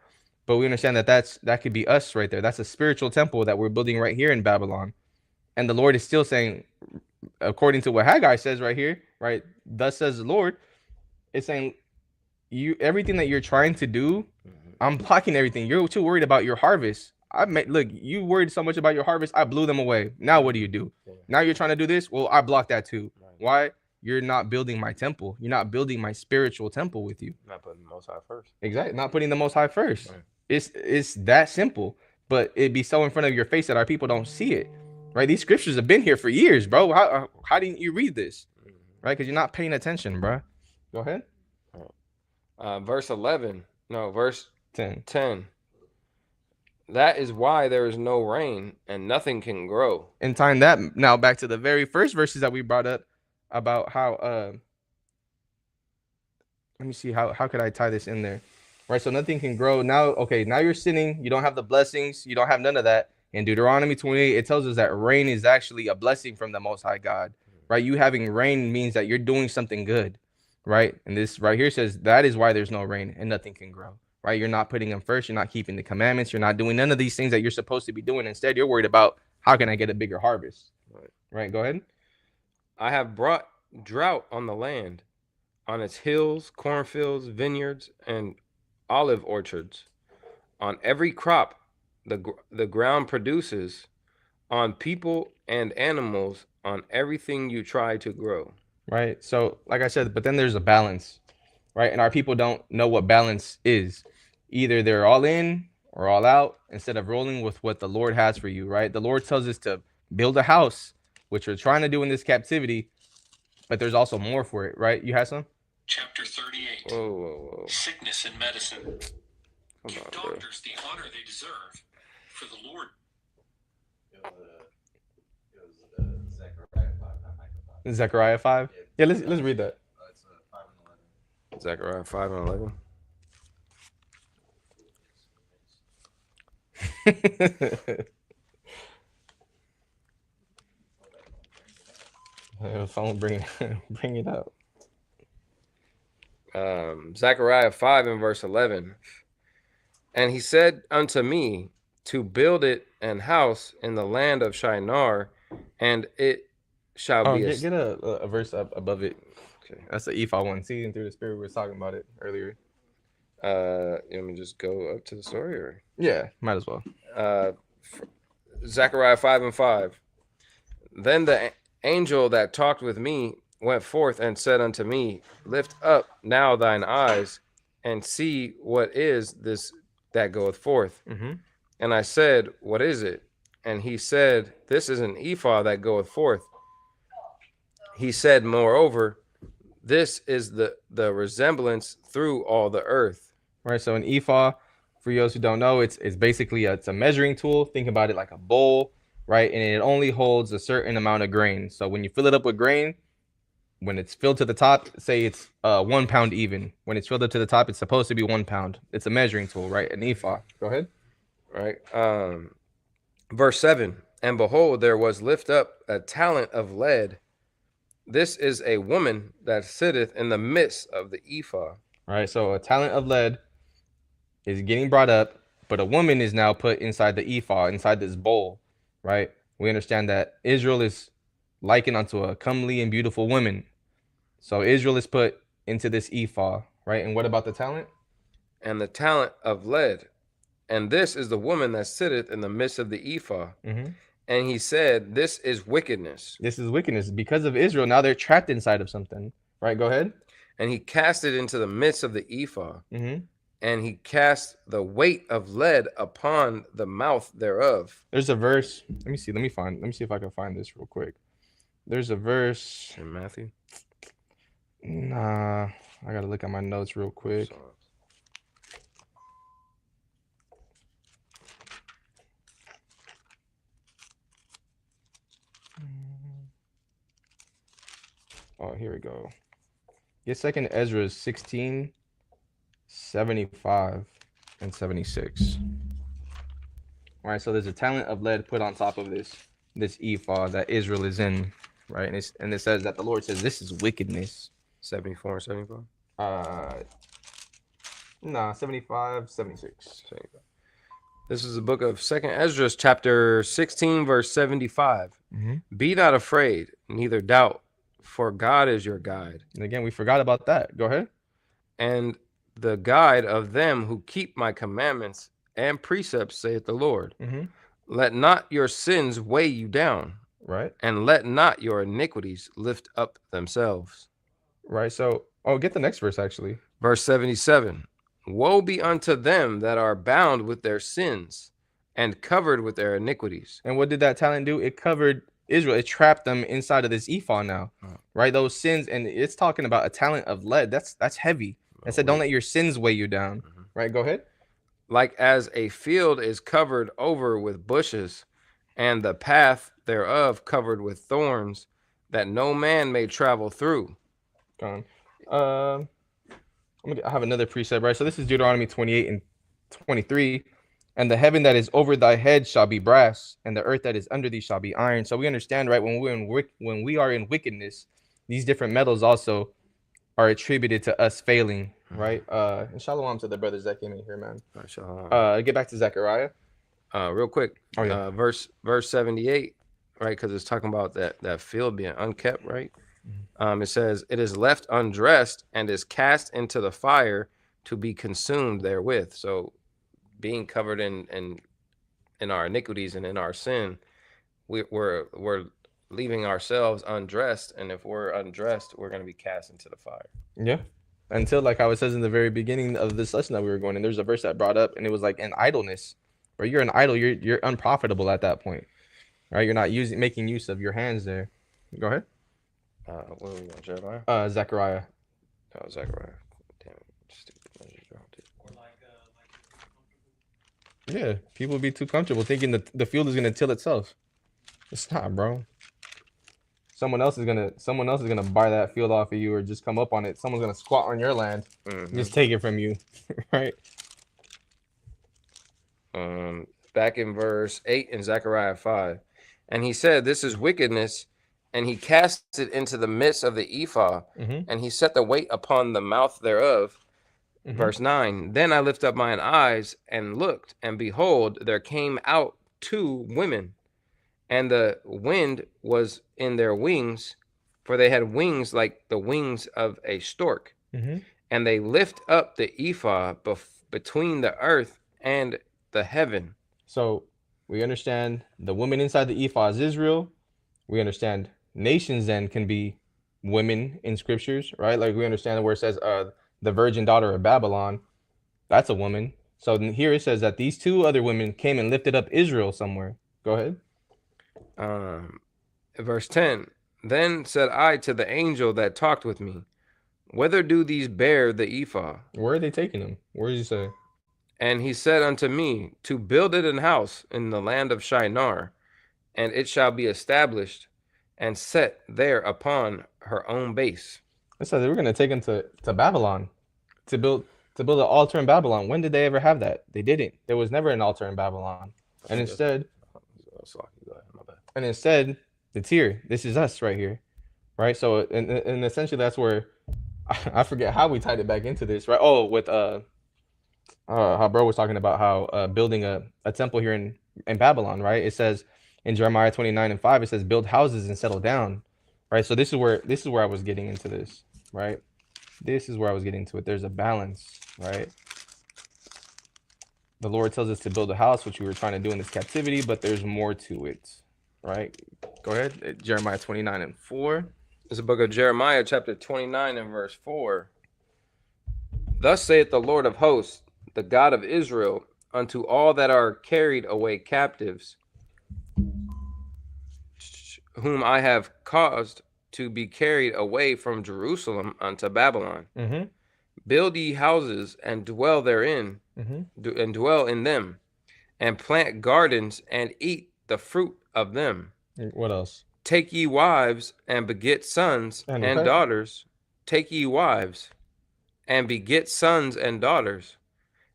but we understand that could be us right there. That's a spiritual temple that we're building right here in Babylon. And the Lord is still saying, according to what Haggai says right here, right? Thus says the Lord, it's saying, everything that you're trying to do, I'm blocking everything. You're too worried about your harvest. Look, you worried so much about your harvest, I blew them away. Now what do? Now you're trying to do this? Well, I blocked that too. Why? You're not building my temple. You're not building my spiritual temple with you. Not putting the Most High first. Exactly. Not putting the Most High first. Right. It's that simple. But it'd be so in front of your face that our people don't see it. Right? These scriptures have been here for years, bro. How didn't you read this? Right? Because you're not paying attention, bro. Go ahead. Verse 11. No, verse 10. That is why there is no rain and nothing can grow. And tying that now back to the very first verses that we brought up about how let me see, how could I tie this in there? Right, so nothing can grow. Now you're sinning, you don't have the blessings, you don't have none of that. In Deuteronomy 28, it tells us that rain is actually a blessing from the Most High God. Right, you having rain means that you're doing something good, right? And this right here says that is why there's no rain and nothing can grow. Right, you're not putting them first, you're not keeping the commandments, you're not doing none of these things that you're supposed to be doing. Instead, you're worried about how can I get a bigger harvest. Right, go ahead. I have brought drought on the land, on its hills, cornfields, vineyards, and olive orchards, on every crop the ground produces, on people and animals, on everything you try to grow. Right. So, like I said, but then there's a balance, right? And our people don't know what balance is. Either they're all in or all out instead of rolling with what the Lord has for you, right? The Lord tells us to build a house, which we're trying to do in this captivity, but there's also more for it, right? You have some? Chapter 38. Whoa, whoa, whoa. Sickness and medicine. Come Give on, bro. doctors the honor they deserve, for the Lord. Zechariah 5. Yeah, let's read that. It's 5 and 11. Zechariah 5 and 11. Phone, bring it up. Zechariah 5 and verse 11. And he said unto me to build it an house in the land of Shinar, and it shall be Get a verse up above it. Okay. That's the ephah one. Seeing through the spirit, we were talking about it earlier. You want me to just go up to the story, or Yeah, might as well. Zechariah 5 and 5. Then the angel that talked with me went forth and said unto me, Lift up now thine eyes and see what is this that goeth forth. Mm-hmm. And I said, What is it? And he said, This is an ephah that goeth forth. He said, Moreover, this is the resemblance through all the earth. Right. So an ephah, for those who don't know, it's basically it's a measuring tool. Think about it like a bowl, right? And it only holds a certain amount of grain. So when you fill it up with grain, when it's filled to the top, say it's 1 pound even. When it's filled up to the top, it's supposed to be 1 pound. It's a measuring tool, right? An ephah. Go ahead. Right. Verse 7. And behold, there was lift up a talent of lead. This is a woman that sitteth in the midst of the ephah. Right. So a talent of lead is getting brought up, but a woman is now put inside the ephah, inside this bowl, right? We understand that Israel is likened unto a comely and beautiful woman. So Israel is put into this ephah, right? And what about the talent? And the talent of lead. And this is the woman that sitteth in the midst of the ephah. Mm-hmm. And he said, This is wickedness. This is wickedness. Because of Israel, now they're trapped inside of something, right? Go ahead. And he cast it into the midst of the ephah. Mm-hmm. And he cast the weight of lead upon the mouth thereof. There's a verse. Let me see if I can find this real quick. There's a verse in Matthew. Nah, I gotta look at my notes real quick. Oh, here we go. Get second Ezra 16, 75 and 76. All right, so there's a talent of lead put on top of this ephah that Israel is in, right? And it says that the Lord says this is wickedness. 74 and 75? 75, 76. This is the book of Second Ezra, chapter 16, verse 75. Mm-hmm. Be not afraid, neither doubt, for God is your guide. And again, we forgot about that. Go ahead. And the guide of them who keep my commandments and precepts, saith the Lord. Mm-hmm. Let not your sins weigh you down. Right. And let not your iniquities lift up themselves. Right. So, get the next verse, actually. Verse 77. Woe be unto them that are bound with their sins and covered with their iniquities. And what did that talent do? It covered Israel. It trapped them inside of this ephah now, right? Those sins, and it's talking about a talent of lead. That's heavy. It said, don't let your sins weigh you down, right? Go ahead. Like as a field is covered over with bushes, and the path thereof covered with thorns, that no man may travel through. I have another precept, right? So this is Deuteronomy 28 and 23. And the heaven that is over thy head shall be brass, and the earth that is under thee shall be iron. So we understand, right? When we are in wickedness, these different metals also are attributed to us failing, right? And shalom to the brothers that came in here, man. Get back to Zechariah. Real quick. Oh, yeah. Verse 78, right? Because it's talking about that field being unkept, right? It says, it is left undressed and is cast into the fire to be consumed therewith. So being covered in our iniquities and in our sin, we're leaving ourselves undressed, and if we're undressed, we're going to be cast into the fire. Yeah. Until, like I was says in the very beginning of this lesson that we were going, and there's a verse that brought up, and it was like in idleness, where you're an idle, you're unprofitable at that point, right? You're not making use of your hands there. Go ahead. What are we on, Jeremiah? Zechariah. Oh, Zechariah. Damn, stupid. I just dropped it. Yeah, people be too comfortable thinking that the field is gonna till itself. It's not, bro. Someone else is gonna buy that field off of you, or just come up on it. Someone's gonna squat on your land, just take it from you, right? Back in verse 8 in Zechariah 5, and he said, "This is wickedness." And he cast it into the midst of the ephah, and he set the weight upon the mouth thereof. Verse 9, then I lift up mine eyes and looked, and behold, there came out 2 women, and the wind was in their wings, for they had wings like the wings of a stork. And they lift up the ephah between the earth and the heaven. So we understand the woman inside the ephah is Israel. We understand nations then can be women in scriptures, right? Like we understand where it says the virgin daughter of Babylon, that's a woman. So here it says that these 2 other women came and lifted up Israel somewhere. Go ahead. Verse 10, then said I to the angel that talked with me, whither do these bear the ephah? Where are they taking them? Where does he say? And he said unto me, to build it an house in the land of Shinar, and it shall be established and set there upon her own base. It said they were going to take them to Babylon to build an altar in Babylon. When did they ever have that? They didn't. There was never an altar in Babylon. And instead, it's here. This is us right here, right? So, and essentially that's where I forget how we tied it back into this, right? Oh, with how bro was talking about how building a temple here in Babylon, right? It says in Jeremiah 29:5, it says build houses and settle down, right? So this is where I was getting into this, right? This is where I was getting to it. There's a balance, right? The Lord tells us to build a house, which we were trying to do in this captivity, but there's more to it, right? Go ahead. Jeremiah 29:4. It's the book of Jeremiah, chapter 29 and verse 4. Thus saith the Lord of hosts, the God of Israel, unto all that are carried away captives, whom I have caused to be carried away from Jerusalem unto Babylon. Build ye houses and dwell therein, and dwell in them, and plant gardens and eat the fruit of them. What else? Take ye wives and beget sons and daughters. Take ye wives and beget sons and daughters,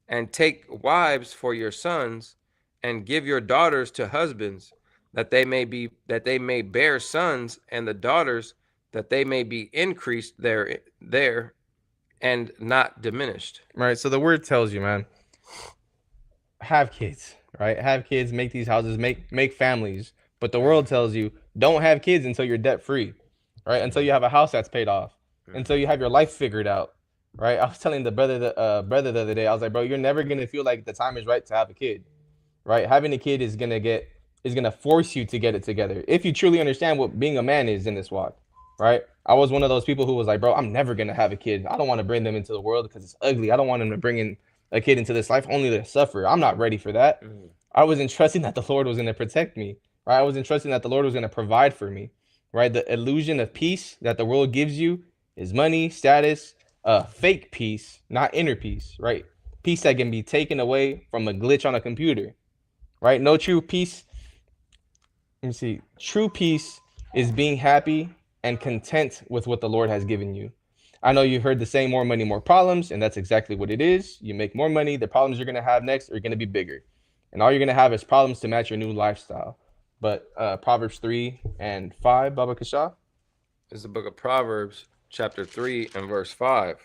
and take wives for your sons, and give your daughters to husbands, that they may bear sons, and the daughters that they may be increased there and not diminished. Right. So the word tells you, man, have kids, right? Have kids, make these houses, make families. But the world tells you don't have kids until you're debt free, right? Until you have a house that's paid off, until you have your life figured out, right? I was telling the brother the other day, I was like, bro, you're never gonna feel like the time is right to have a kid, right? Having a kid is gonna force you to get it together if you truly understand what being a man is in this walk, right? I was one of those people who was like, bro, I'm never gonna have a kid. I don't want to bring them into the world because it's ugly. I don't want them to bring in a kid into this life only to suffer. I'm not ready for that. I was entrusting that the Lord was gonna protect me. Right? I was entrusting that the Lord was going to provide for me, right? The illusion of peace that the world gives you is money, status, fake peace, not inner peace, right? Peace that can be taken away from a glitch on a computer, right? No true peace. Let me see. True peace is being happy and content with what the Lord has given you. I know you've heard the saying, more money, more problems, and that's exactly what it is. You make more money, the problems you're going to have next are going to be bigger. And all you're going to have is problems to match your new lifestyle. But Proverbs 3:5, Baba Kasha? Is the book of Proverbs, chapter 3 and verse 5.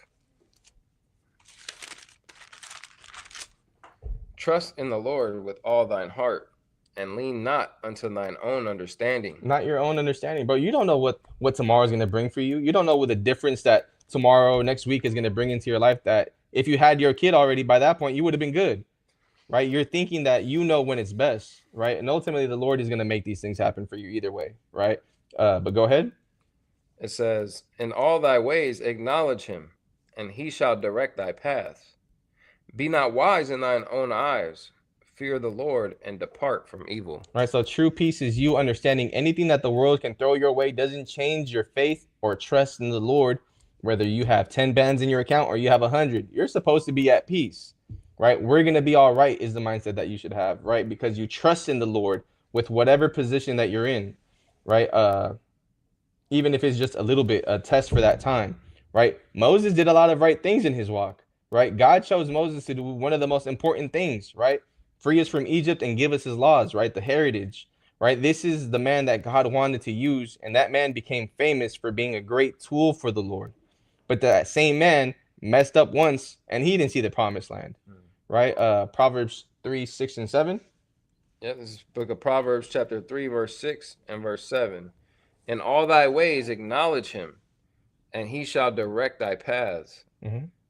Trust in the Lord with all thine heart, and lean not unto thine own understanding. Not your own understanding, bro. You don't know what tomorrow is going to bring for you. You don't know what the difference that tomorrow, next week is going to bring into your life. That if you had your kid already by that point, you would have been good, right? You're thinking that you know when it's best, right? And ultimately, the Lord is going to make these things happen for you either way, right? But go ahead. It says, in all thy ways acknowledge him, and he shall direct thy paths. Be not wise in thine own eyes. Fear the Lord and depart from evil. Right. So true peace is you understanding anything that the world can throw your way doesn't change your faith or trust in the Lord. Whether you have 10 bands in your account or you have 100, you're supposed to be at peace, right? We're going to be all right is the mindset that you should have, right? Because you trust in the Lord with whatever position that you're in, right? Even if it's just a little bit, a test for that time, right? Moses did a lot of right things in his walk, right? God chose Moses to do one of the most important things, right? Free us from Egypt and give us his laws, right? The heritage, right? This is the man that God wanted to use, and that man became famous for being a great tool for the Lord. But that same man messed up once, and he didn't see the promised land, right? Proverbs 3, 6, and 7. Yeah, this is book of Proverbs chapter 3, verse 6 and verse 7. In all thy ways acknowledge him, and he shall direct thy paths.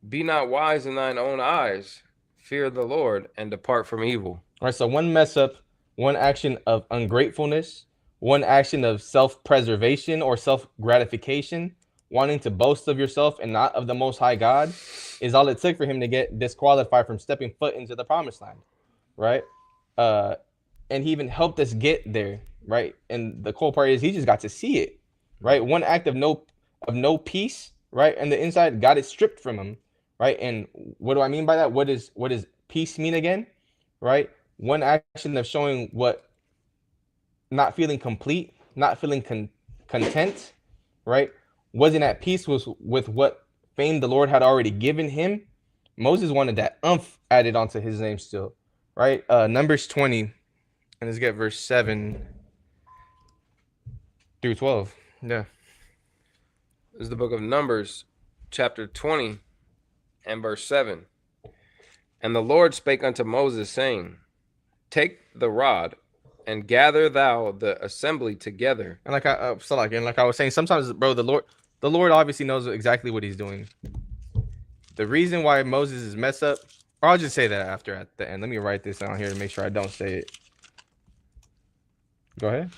Be not wise in thine own eyes. Fear the Lord and depart from evil. All right, so one mess up, one action of ungratefulness, one action of self-preservation or self-gratification, wanting to boast of yourself and not of the Most High God, is all it took for him to get disqualified from stepping foot into the promised land, right? And he even helped us get there, right? And the cool part is he just got to see it, right? One act of no peace, right? And the inside got it stripped from him, right? And what do I mean by that? What does peace mean again, right? One action of showing what not feeling complete, not feeling content, right? Wasn't at peace with what fame the Lord had already given him. Moses wanted that added onto his name still, right? Numbers 20, and let's get verse 7 through 12. Yeah. This is the book of Numbers, chapter 20 and verse 7. And the Lord spake unto Moses, saying, take the rod and gather thou the assembly together. And like I was saying, sometimes, bro, the Lord obviously knows exactly what he's doing. The reason why Moses is messed up, or I'll just say that after at the end. Let me write this down here to make sure I don't say it. Go ahead.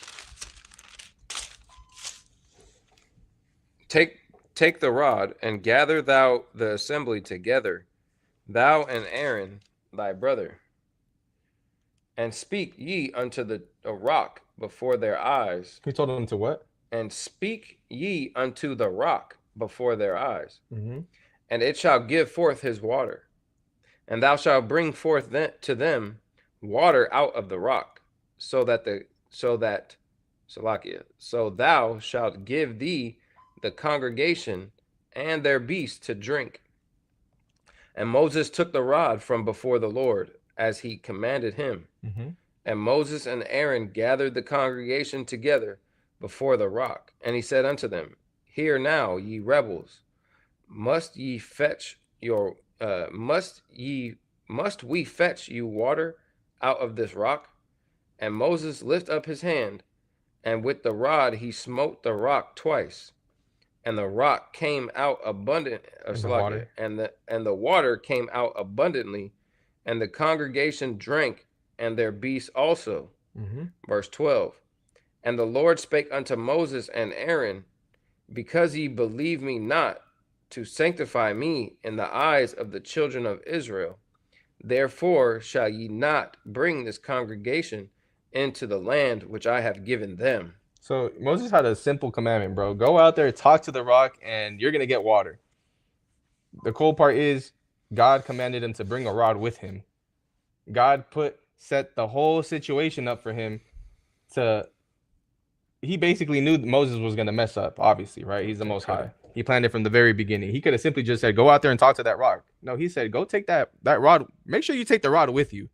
Take the rod and gather thou the assembly together, thou and Aaron thy brother, and speak ye unto the rock before their eyes. He told them to what? And speak ye unto the rock before their eyes, Mm-hmm. and it shall give forth his water, and thou shalt bring forth to them water out of the rock, so thou shalt give thee the congregation and their beasts to drink. And Moses took the rod from before the Lord, as he commanded him. Mm-hmm. And Moses and Aaron gathered the congregation together before the rock. And he said unto them, hear now, ye rebels, must we fetch you water out of this rock? And Moses lifted up his hand, and with the rod he smote the rock twice, and the rock came out abundant, and the water came out abundantly, and the congregation drank, and their beasts also. Mm-hmm. Verse 12. And the Lord spake unto Moses and Aaron, because ye believe me not to sanctify me in the eyes of the children of Israel, therefore shall ye not bring this congregation into the land which I have given them. So Moses had a simple commandment, bro. Go out there, talk to the rock, and you're going to get water. The cool part is God commanded him to bring a rod with him. God set the whole situation up for him he basically knew Moses was going to mess up, obviously, right? He's the Most High. He planned it from the very beginning. He could have simply just said, go out there and talk to that rock. No, he said, go take that rod. Make sure you take the rod with you.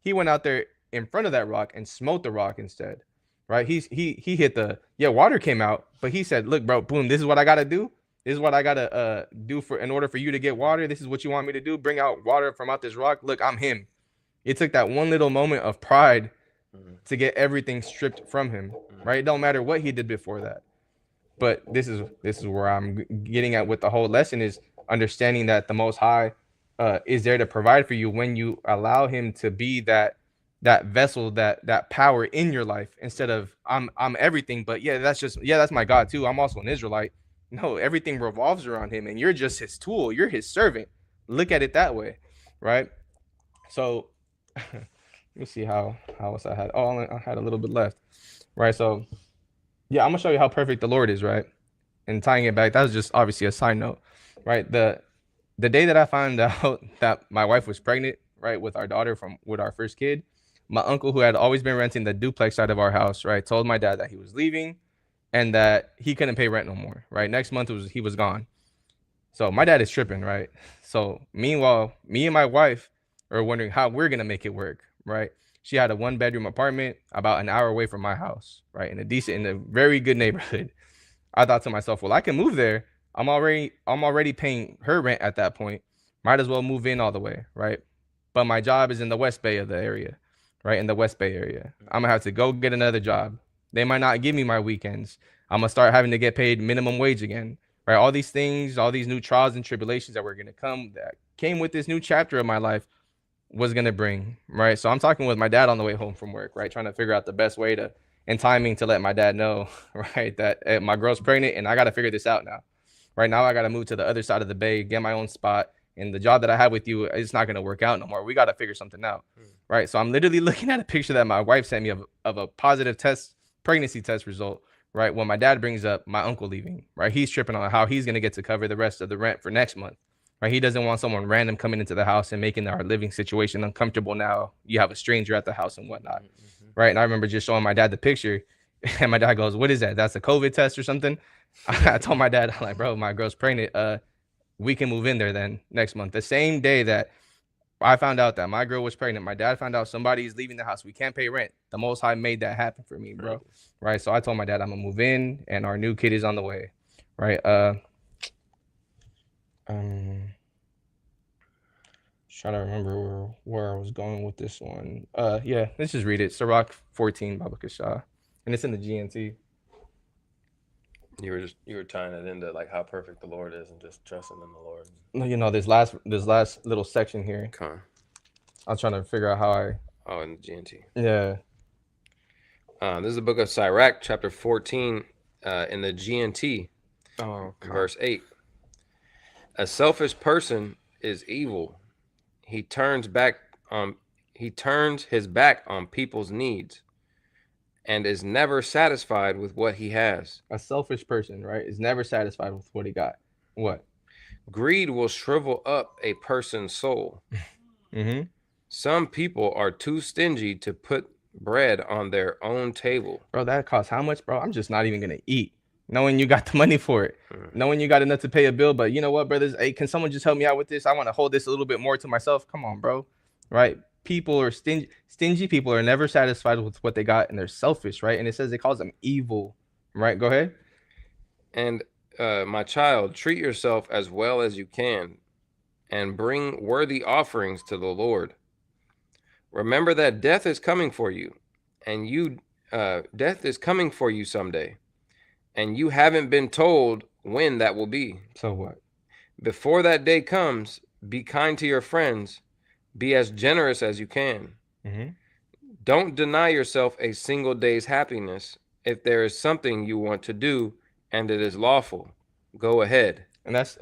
He went out there in front of that rock and smote the rock instead. Right? He hit water came out, but he said, look, bro, boom, this is what I got to do. This is what I got to do in order for you to get water. This is what you want me to do. Bring out water from out this rock. Look, I'm him. It took that one little moment of pride to get everything stripped from him, right? It don't matter what he did before that. But this is where I'm getting at with the whole lesson, is understanding that the Most High is there to provide for you when you allow him to be that vessel, that power in your life, instead of I'm everything, but that's my God too, I'm also an Israelite. No, everything revolves around him and you're just his tool, you're his servant. Look at it that way, right? So let me see how else I had. I had a little bit left, right? So yeah, I'm gonna show you how perfect the Lord is, right? And tying it back, that was just obviously a side note, right? The day that I found out that my wife was pregnant, right, with our daughter with our first kid, my uncle, who had always been renting the duplex side of our house, right, told my dad that he was leaving and that he couldn't pay rent no more, right? Next month he was gone. So my dad is tripping, right? So meanwhile, me and my wife are wondering how we're gonna make it work, right? She had a 1-bedroom apartment about an hour away from my house, right, in a very good neighborhood. I thought to myself, well, I can move there. I'm already paying her rent at that point. Might as well move in all the way, right? But my job is in the West Bay of the area, right? In the West Bay area. I'm gonna have to go get another job. They might not give me my weekends. I'm gonna start having to get paid minimum wage again, right? All these things, all these new trials and tribulations that came with this new chapter of my life was gonna bring, right? So I'm talking with my dad on the way home from work, right? Trying to figure out the best way and timing to let my dad know, right, that my girl's pregnant and I got to figure this out now. Right now, I got to move to the other side of the bay, get my own spot. And the job that I had with you, it's not going to work out no more. We got to figure something out. Right. So I'm literally looking at a picture that my wife sent me of a positive pregnancy test result. Right. When my dad brings up my uncle leaving, right, he's tripping on how he's going to get to cover the rest of the rent for next month. Right. He doesn't want someone random coming into the house and making our living situation uncomfortable. Now you have a stranger at the house and whatnot. Right. And I remember just showing my dad the picture. And my dad goes, "What is that? That's a COVID test or something?" I told my dad, I'm like, "Bro, my girl's pregnant. We can move in there then next month." The same day that I found out that my girl was pregnant, my dad found out somebody's leaving the house. We can't pay rent. The Most High made that happen for me, bro. Right. So I told my dad I'm gonna move in and our new kid is on the way. Right. Trying to remember where I was going with this one. Yeah, let's just read it. Sirach 14, Baba Kashah. And it's in the GNT. You were tying it into like how perfect the Lord is and just trusting in the Lord. No, you know, this last little section here. Okay. I was trying to figure out how in the GNT. Yeah. This is the book of Sirach, chapter 14, in the GNT, verse 8. A selfish person is evil. He turns his back on people's needs and is never satisfied with what he has. A selfish person, right, is never satisfied with what he got. What? Greed will shrivel up a person's soul. Some people are too stingy to put bread on their own table. Bro, that costs how much, bro? I'm just not even going to eat, knowing you got the money for it, knowing you got enough to pay a bill. But you know what, brothers? Hey, can someone just help me out with this? I want to hold this a little bit more to myself. Come on, bro. Right? People are stingy people are never satisfied with what they got, and they're selfish, right? And it says it calls them evil, right? Go ahead. And my child, treat yourself as well as you can and bring worthy offerings to the Lord. Remember that death is coming for you, and death is coming for you someday, and you haven't been told when that will be. So what? Before that day comes, be kind to your friends. Be as generous as you can. Don't deny yourself a single day's happiness. If there is something you want to do and it is lawful, go ahead. And that's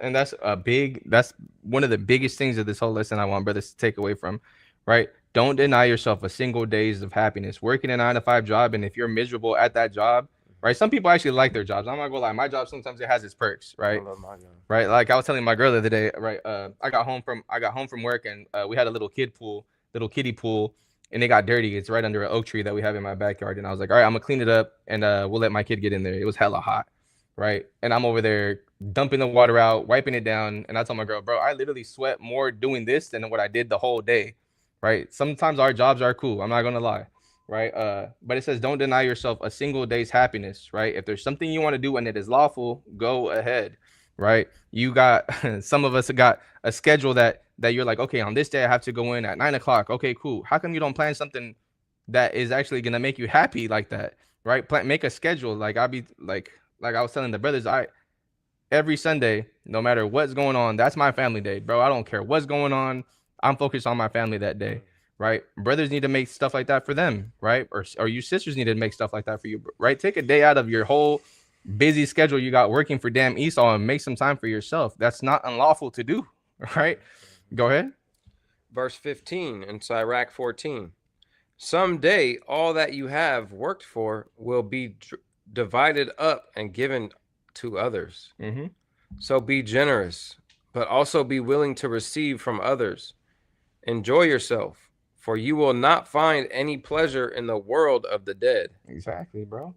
one of the biggest things of this whole lesson I want brothers to take away from, right? Don't deny yourself a single days of happiness. Working a 9-to-5 job, and if you're miserable at that job, right? Some people actually like their jobs. I'm not gonna lie, my job sometimes it has its perks, right? I love my job. Right, like I was telling my girl the other day, right? I got home from work, and we had a little kiddie pool, and it got dirty. It's right under an oak tree that we have in my backyard, and I was like, all right, I'm gonna clean it up, and we'll let my kid get in there. It was hella hot, right? And I'm over there dumping the water out, wiping it down, and I told my girl, bro, I literally sweat more doing this than what I did the whole day, right? Sometimes our jobs are cool. I'm not gonna lie. Right. But it says, don't deny yourself a single day's happiness. Right. If there's something you want to do and it is lawful, go ahead. Right. You got some of us got a schedule that you're like, okay, on this day I have to go in at 9 o'clock. Okay, cool. How come you don't plan something that is actually gonna make you happy like that, right? Make a schedule. Like I'll be like I was telling the brothers, every Sunday, no matter what's going on, that's my family day, bro. I don't care what's going on. I'm focused on my family that day, right? Brothers need to make stuff like that for them, right? Or you sisters need to make stuff like that for you, right? Take a day out of your whole busy schedule you got working for damn Esau and make some time for yourself. That's not unlawful to do, right? Go ahead. Verse 15 in Sirach 14. Someday all that you have worked for will be divided up and given to others. Mm-hmm. So be generous, but also be willing to receive from others. Enjoy yourself, for you will not find any pleasure in the world of the dead. Exactly, bro.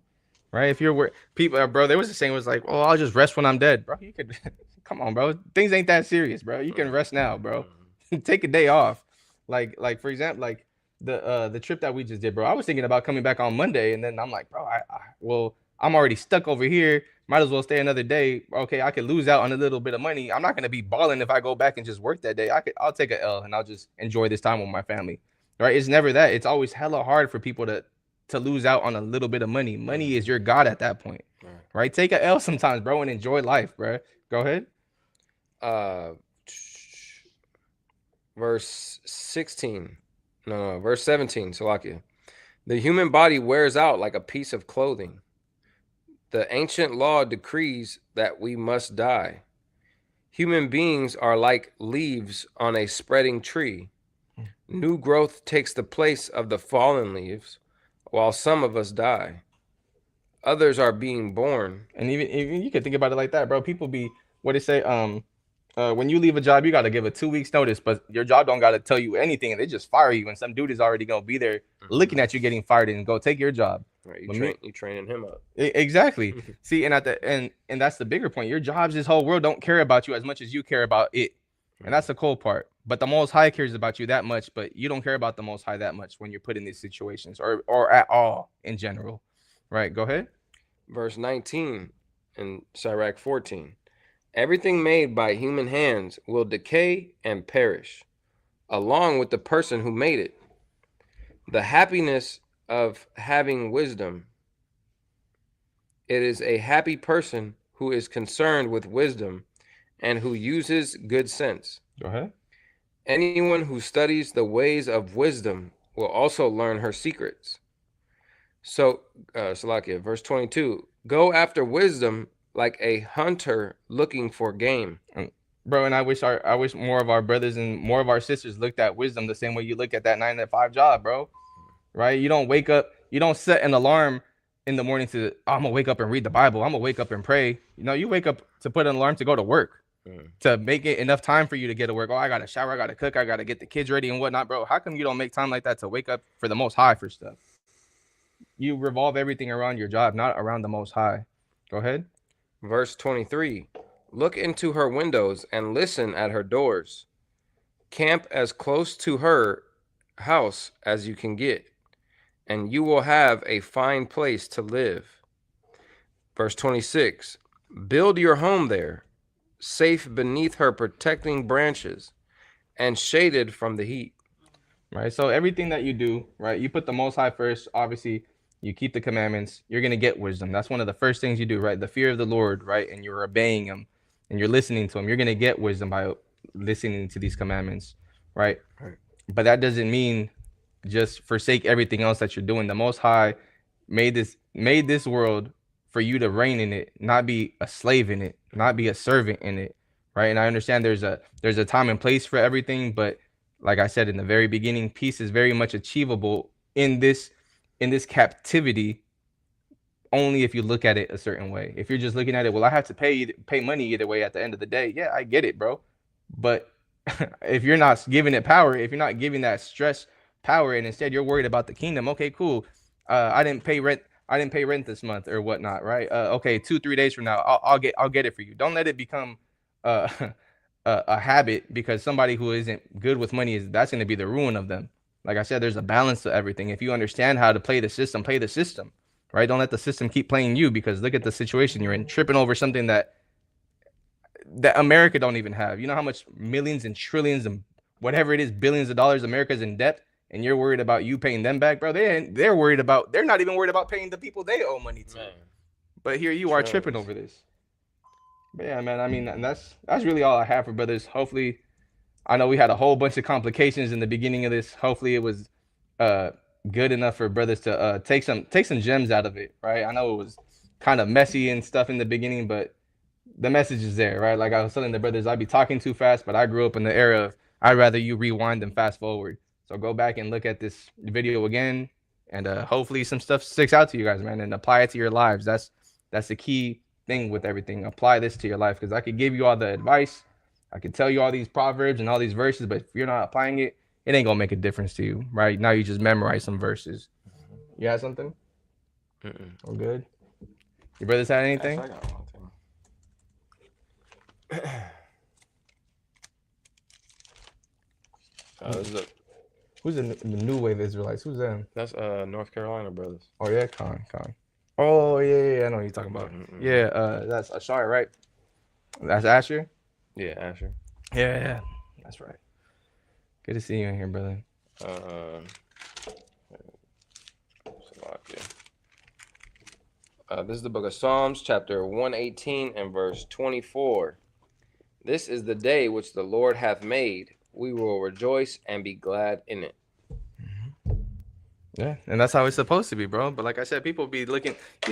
Right? If you're people, bro, there was a saying was like, "Oh, I'll just rest when I'm dead," bro. You could, come on, bro. Things ain't that serious, bro. You can rest now, bro. Take a day off. Like for example, like the trip that we just did, bro. I was thinking about coming back on Monday, and then I'm like, bro, well, I'm already stuck over here. Might as well stay another day. Okay, I could lose out on a little bit of money. I'm not gonna be balling if I go back and just work that day. I'll take a L and I'll just enjoy this time with my family. Right? It's never that. It's always hella hard for people to lose out on a little bit of money. Money is your God at that point. Right? Take a L sometimes, bro, and enjoy life, bro. Go ahead. Verse 16. No, verse 17, Salakia. The human body wears out like a piece of clothing. The ancient law decrees that we must die. Human beings are like leaves on a spreading tree. New growth takes the place of the fallen leaves, while some of us die. Others are being born. And even you can think about it like that, bro. People be, what they say, when you leave a job, you got to give a 2 weeks notice, but your job don't got to tell you anything, and they just fire you, and some dude is already gonna be there looking at you getting fired and go take your job. Right, you training him up. Exactly. See, and that's the bigger point. Your job's this whole world don't care about you as much as you care about it, and that's the cool part. But the Most High cares about you that much, but you don't care about the Most High that much when you're put in these situations or at all in general. Right? Go ahead. Verse 19 in Sirach 14. Everything made by human hands will decay and perish, along with the person who made it. The happiness of having wisdom. It is a happy person who is concerned with wisdom and who uses good sense. Go ahead. Anyone who studies the ways of wisdom will also learn her secrets. So, Salakia, verse 22. Go after wisdom like a hunter looking for game. Bro, and I wish more of our brothers and more of our sisters looked at wisdom the same way you look at that 9 to 5 job, bro. Right? You don't wake up, you don't set an alarm in the morning to, I'm gonna wake up and read the Bible. I'm gonna wake up and pray. You know, you wake up to put an alarm to go to work, to make it enough time for you to get to work. Oh, I gotta shower, I gotta cook, I gotta get the kids ready and whatnot, bro. How come you don't make time like that to wake up for the Most High for stuff? You revolve everything around your job, not around the Most High. Go ahead. Verse 23. Look into her windows and listen at her doors. Camp as close to her house as you can get, and you will have a fine place to live. Verse 26. Build your home there, safe beneath her protecting branches and shaded from the heat. Right. So everything that you do, right, you put the Most High first. Obviously, you keep the commandments. You're going to get wisdom. That's one of the first things you do, right? The fear of the Lord, right? And you're obeying him and you're listening to him. You're going to get wisdom by listening to these commandments, right? But that doesn't mean just forsake everything else that you're doing. The Most High made this world for you to reign in it, not be a slave in it, not be a servant in it, right? And I understand there's a time and place for everything, but like I said in the very beginning, peace is very much achievable in this captivity only if you look at it a certain way. If you're just looking at it, well, I have to pay money either way at the end of the day. Yeah, I get it, bro. But if you're not giving it power, if you're not giving that stress power, and instead you're worried about the kingdom, okay, cool. I didn't pay rent this month or whatnot, right? Okay, 2-3 days from now, I'll get it for you. Don't let it become a habit, because somebody who isn't good with money that's going to be the ruin of them. Like I said, there's a balance to everything. If you understand how to play the system, right? Don't let the system keep playing you, because look at the situation you're in, tripping over something that America don't even have. You know how much millions and trillions and whatever it is, billions of dollars America's in debt, and you're worried about you paying them back, bro. They're not even worried about paying the people they owe money to. Man. But here you are tripping over this. But yeah, man, I mean, and that's really all I have for brothers. Hopefully, I know we had a whole bunch of complications in the beginning of this. Hopefully it was good enough for brothers to take some gems out of it, right? I know it was kind of messy and stuff in the beginning, but the message is there, right? Like I was telling the brothers, I'd be talking too fast, but I grew up in the era of I'd rather you rewind than fast forward. So go back and look at this video again, and hopefully some stuff sticks out to you guys, man, and apply it to your lives. That's the key thing with everything. Apply this to your life, because I could give you all the advice, I could tell you all these proverbs and all these verses, but if you're not applying it, it ain't gonna make a difference to you, right? Now you just memorize some verses. You got something? We're good. Your brothers had anything? Actually, I got one thing. Who's the New Wave Israelites? Who's them? That's North Carolina brothers. Oh yeah, Con. Oh yeah, I know what you're talking about. Yeah, that's Ashar, right? That's Asher. Yeah, Asher. Yeah, that's right. Good to see you in here, brother. This is the book of Psalms, chapter 118 and verse 24. This is the day which the Lord hath made. We will rejoice and be glad in it. Yeah, and that's how it's supposed to be, bro. But like I said, people be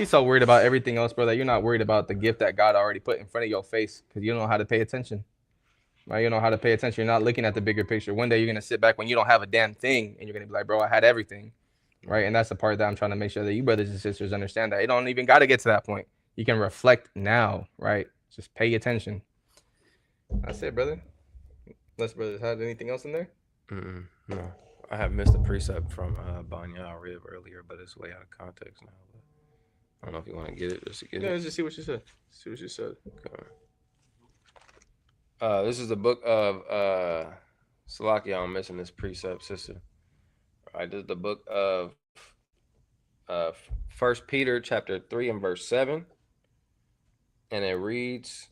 so worried about everything else, bro, that you're not worried about the gift that God already put in front of your face, because you don't know how to pay attention. Right? You don't know how to pay attention. You're not looking at the bigger picture. One day you're gonna sit back when you don't have a damn thing, and you're gonna be like, bro, I had everything. Right? And that's the part that I'm trying to make sure that you brothers and sisters understand, that it don't even got to get to that point. You can reflect now, right? Just pay attention. That's it, brother. Unless brothers had anything else in there? No. I have missed a precept from Banya I read earlier, but it's way out of context now. But I don't know if you want to get it just to get it. Let's just see what you said. Okay. This is the book of Salakia. I'm missing this precept, sister. All right, this is the book of 1 Peter chapter 3 and verse 7. And it reads...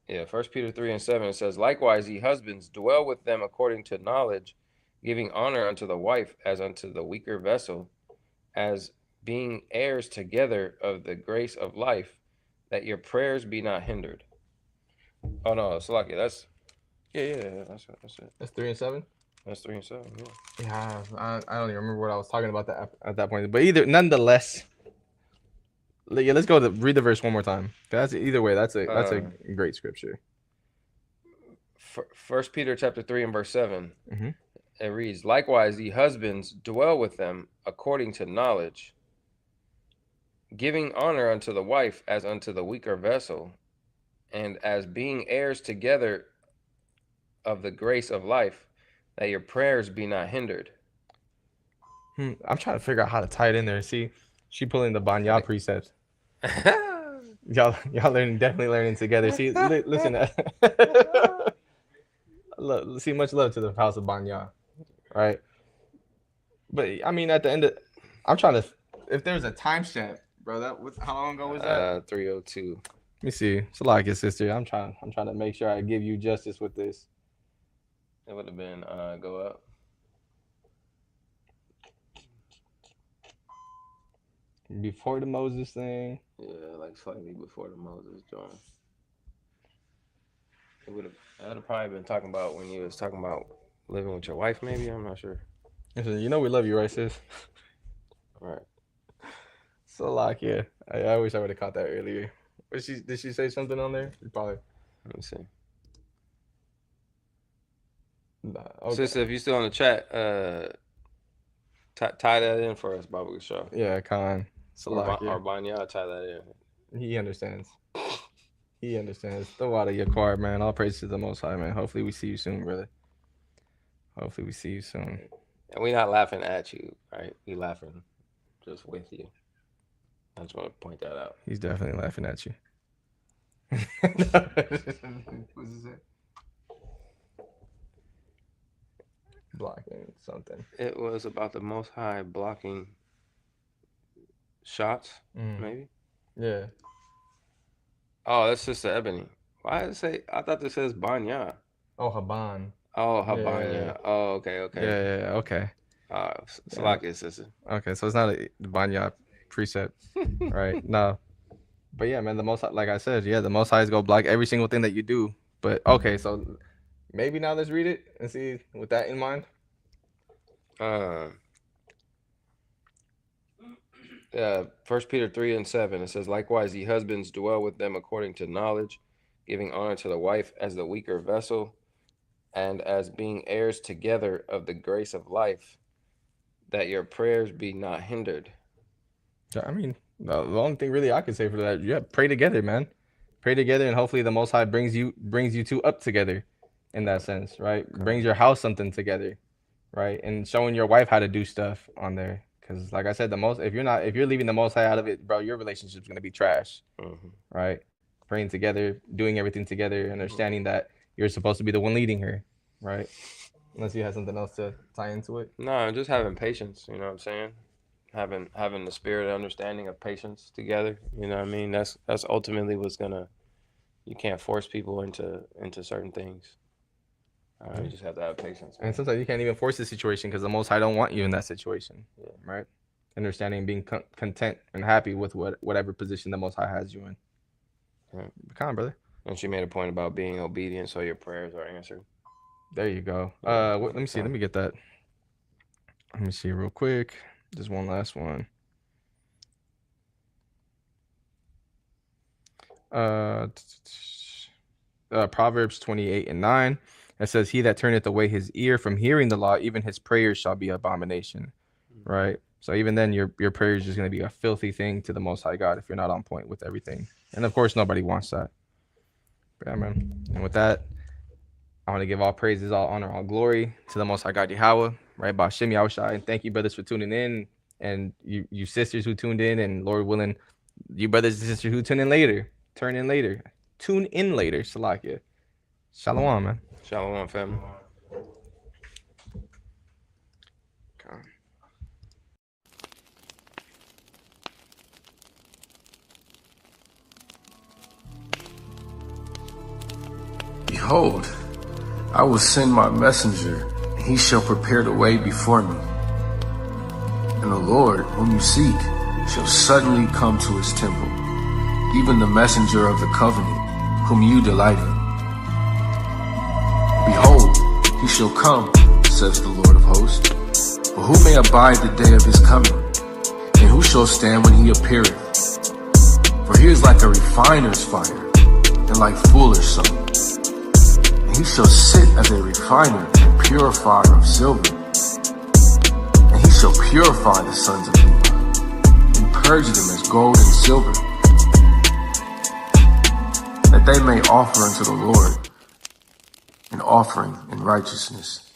Yeah, 1 Peter 3 and 7, it says, likewise, ye husbands, dwell with them according to knowledge, giving honor unto the wife as unto the weaker vessel, as being heirs together of the grace of life, that your prayers be not hindered. Oh, no, Salakia, that's... Yeah, that's it. That's 3 and 7? That's 3 and 7, yeah. Yeah, I don't even remember what I was talking about at that point. But nonetheless... Yeah, let's read the verse one more time. That's either way. That's a great scripture. 1 Peter chapter 3 and verse 7. It reads, likewise, ye husbands, dwell with them according to knowledge, giving honor unto the wife as unto the weaker vessel, and as being heirs together of the grace of life, that your prayers be not hindered. I'm trying to figure out how to tie it in there. See, she pulling the Banya precepts. y'all definitely learning together. See, listen. See, much love to the house of Banya, right? But I mean, at the end of, I'm trying to. If there's a timestamp, bro, how long ago was that? 302. Let me see. It's a lot, sister. I'm trying to make sure I give you justice with this. It would have been go up. Before the Moses thing. Yeah, like slightly before the Moses joint. It would have probably been talking about when you was talking about living with your wife, maybe. I'm not sure. Listen, you know we love you, right, sis? Right. So yeah. I wish I would have caught that earlier. Did she say something on there? Probably. Let me see. Nah, okay. Sister, if you still on the chat, tie that in for us, Baba Shaw. Yeah, Khan. Or Banya, tie that in. He understands. He understands. Throw out of your car, man. All praise to the Most High, man. Hopefully we see you soon, brother. Hopefully we see you soon. And we're not laughing at you, right? We laughing just with you. I just want to point that out. He's definitely laughing at you. What's he say? Blocking something. It was about the Most High blocking shots, maybe. Yeah. Oh, that's Sister Ebony. Why does it say? I thought this says Banya. Oh, Haban. Oh, Yeah, Habanya. Oh, okay, okay. Yeah, okay. Salakia, sister. Okay, so it's not a Banya precept, right? No. But yeah, man, the most, like I said, yeah, the Most High is gonna block every single thing that you do. But okay, so maybe now let's read it and see with that in mind. Yeah, 1 Peter 3:7, it says, likewise, ye husbands dwell with them according to knowledge, giving honor to the wife as the weaker vessel, and as being heirs together of the grace of life, that your prayers be not hindered. I mean, the only thing really I could say for that, yeah, pray together, man. Pray together, and hopefully the Most High brings you two up together, in that sense, right? Brings your house something together, right? And showing your wife how to do stuff on there, because like I said, if you're leaving the Most High out of it, bro, your relationship's gonna be trash, right? Praying together, doing everything together, understanding that you're supposed to be the one leading her, right? Unless you have something else to tie into it. No, just having patience, you know what I'm saying? Having the spirit and understanding of patience together, you know what I mean? That's ultimately what's gonna. You can't force people into certain things. You just have to have patience. And sometimes you can't even force the situation because the Most High don't want you in that situation, right? Understanding, being content and happy with whatever position the Most High has you in. Right. Come on, brother. And she made a point about being obedient, so your prayers are answered. There you go. Let me see. Let me get that. Let me see real quick. Just one last one. Proverbs 28:9. It says, "He that turneth away his ear from hearing the law, even his prayers shall be abomination." Right. So even then, your prayer is just going to be a filthy thing to the Most High God if you're not on point with everything. And of course, nobody wants that. But yeah, man. And with that, I want to give all praises, all honor, all glory to the Most High God Yahweh, right? Ba'Shem Yahushai. And thank you, brothers, for tuning in. And you sisters who tuned in, and Lord willing, you brothers and sisters who tune in later. Salakia. Shalom, man. Shalom, family. Behold, I will send my messenger, and he shall prepare the way before me. And the Lord, whom you seek, shall suddenly come to his temple, even the messenger of the covenant, whom you delight in. Behold, he shall come, says the Lord of hosts. But who may abide the day of his coming? And who shall stand when he appeareth? For he is like a refiner's fire, and like fuller's soap. And he shall sit as a refiner and purifier of silver. And he shall purify the sons of Levi, and purge them as gold and silver, that they may offer unto the Lord an offering in righteousness.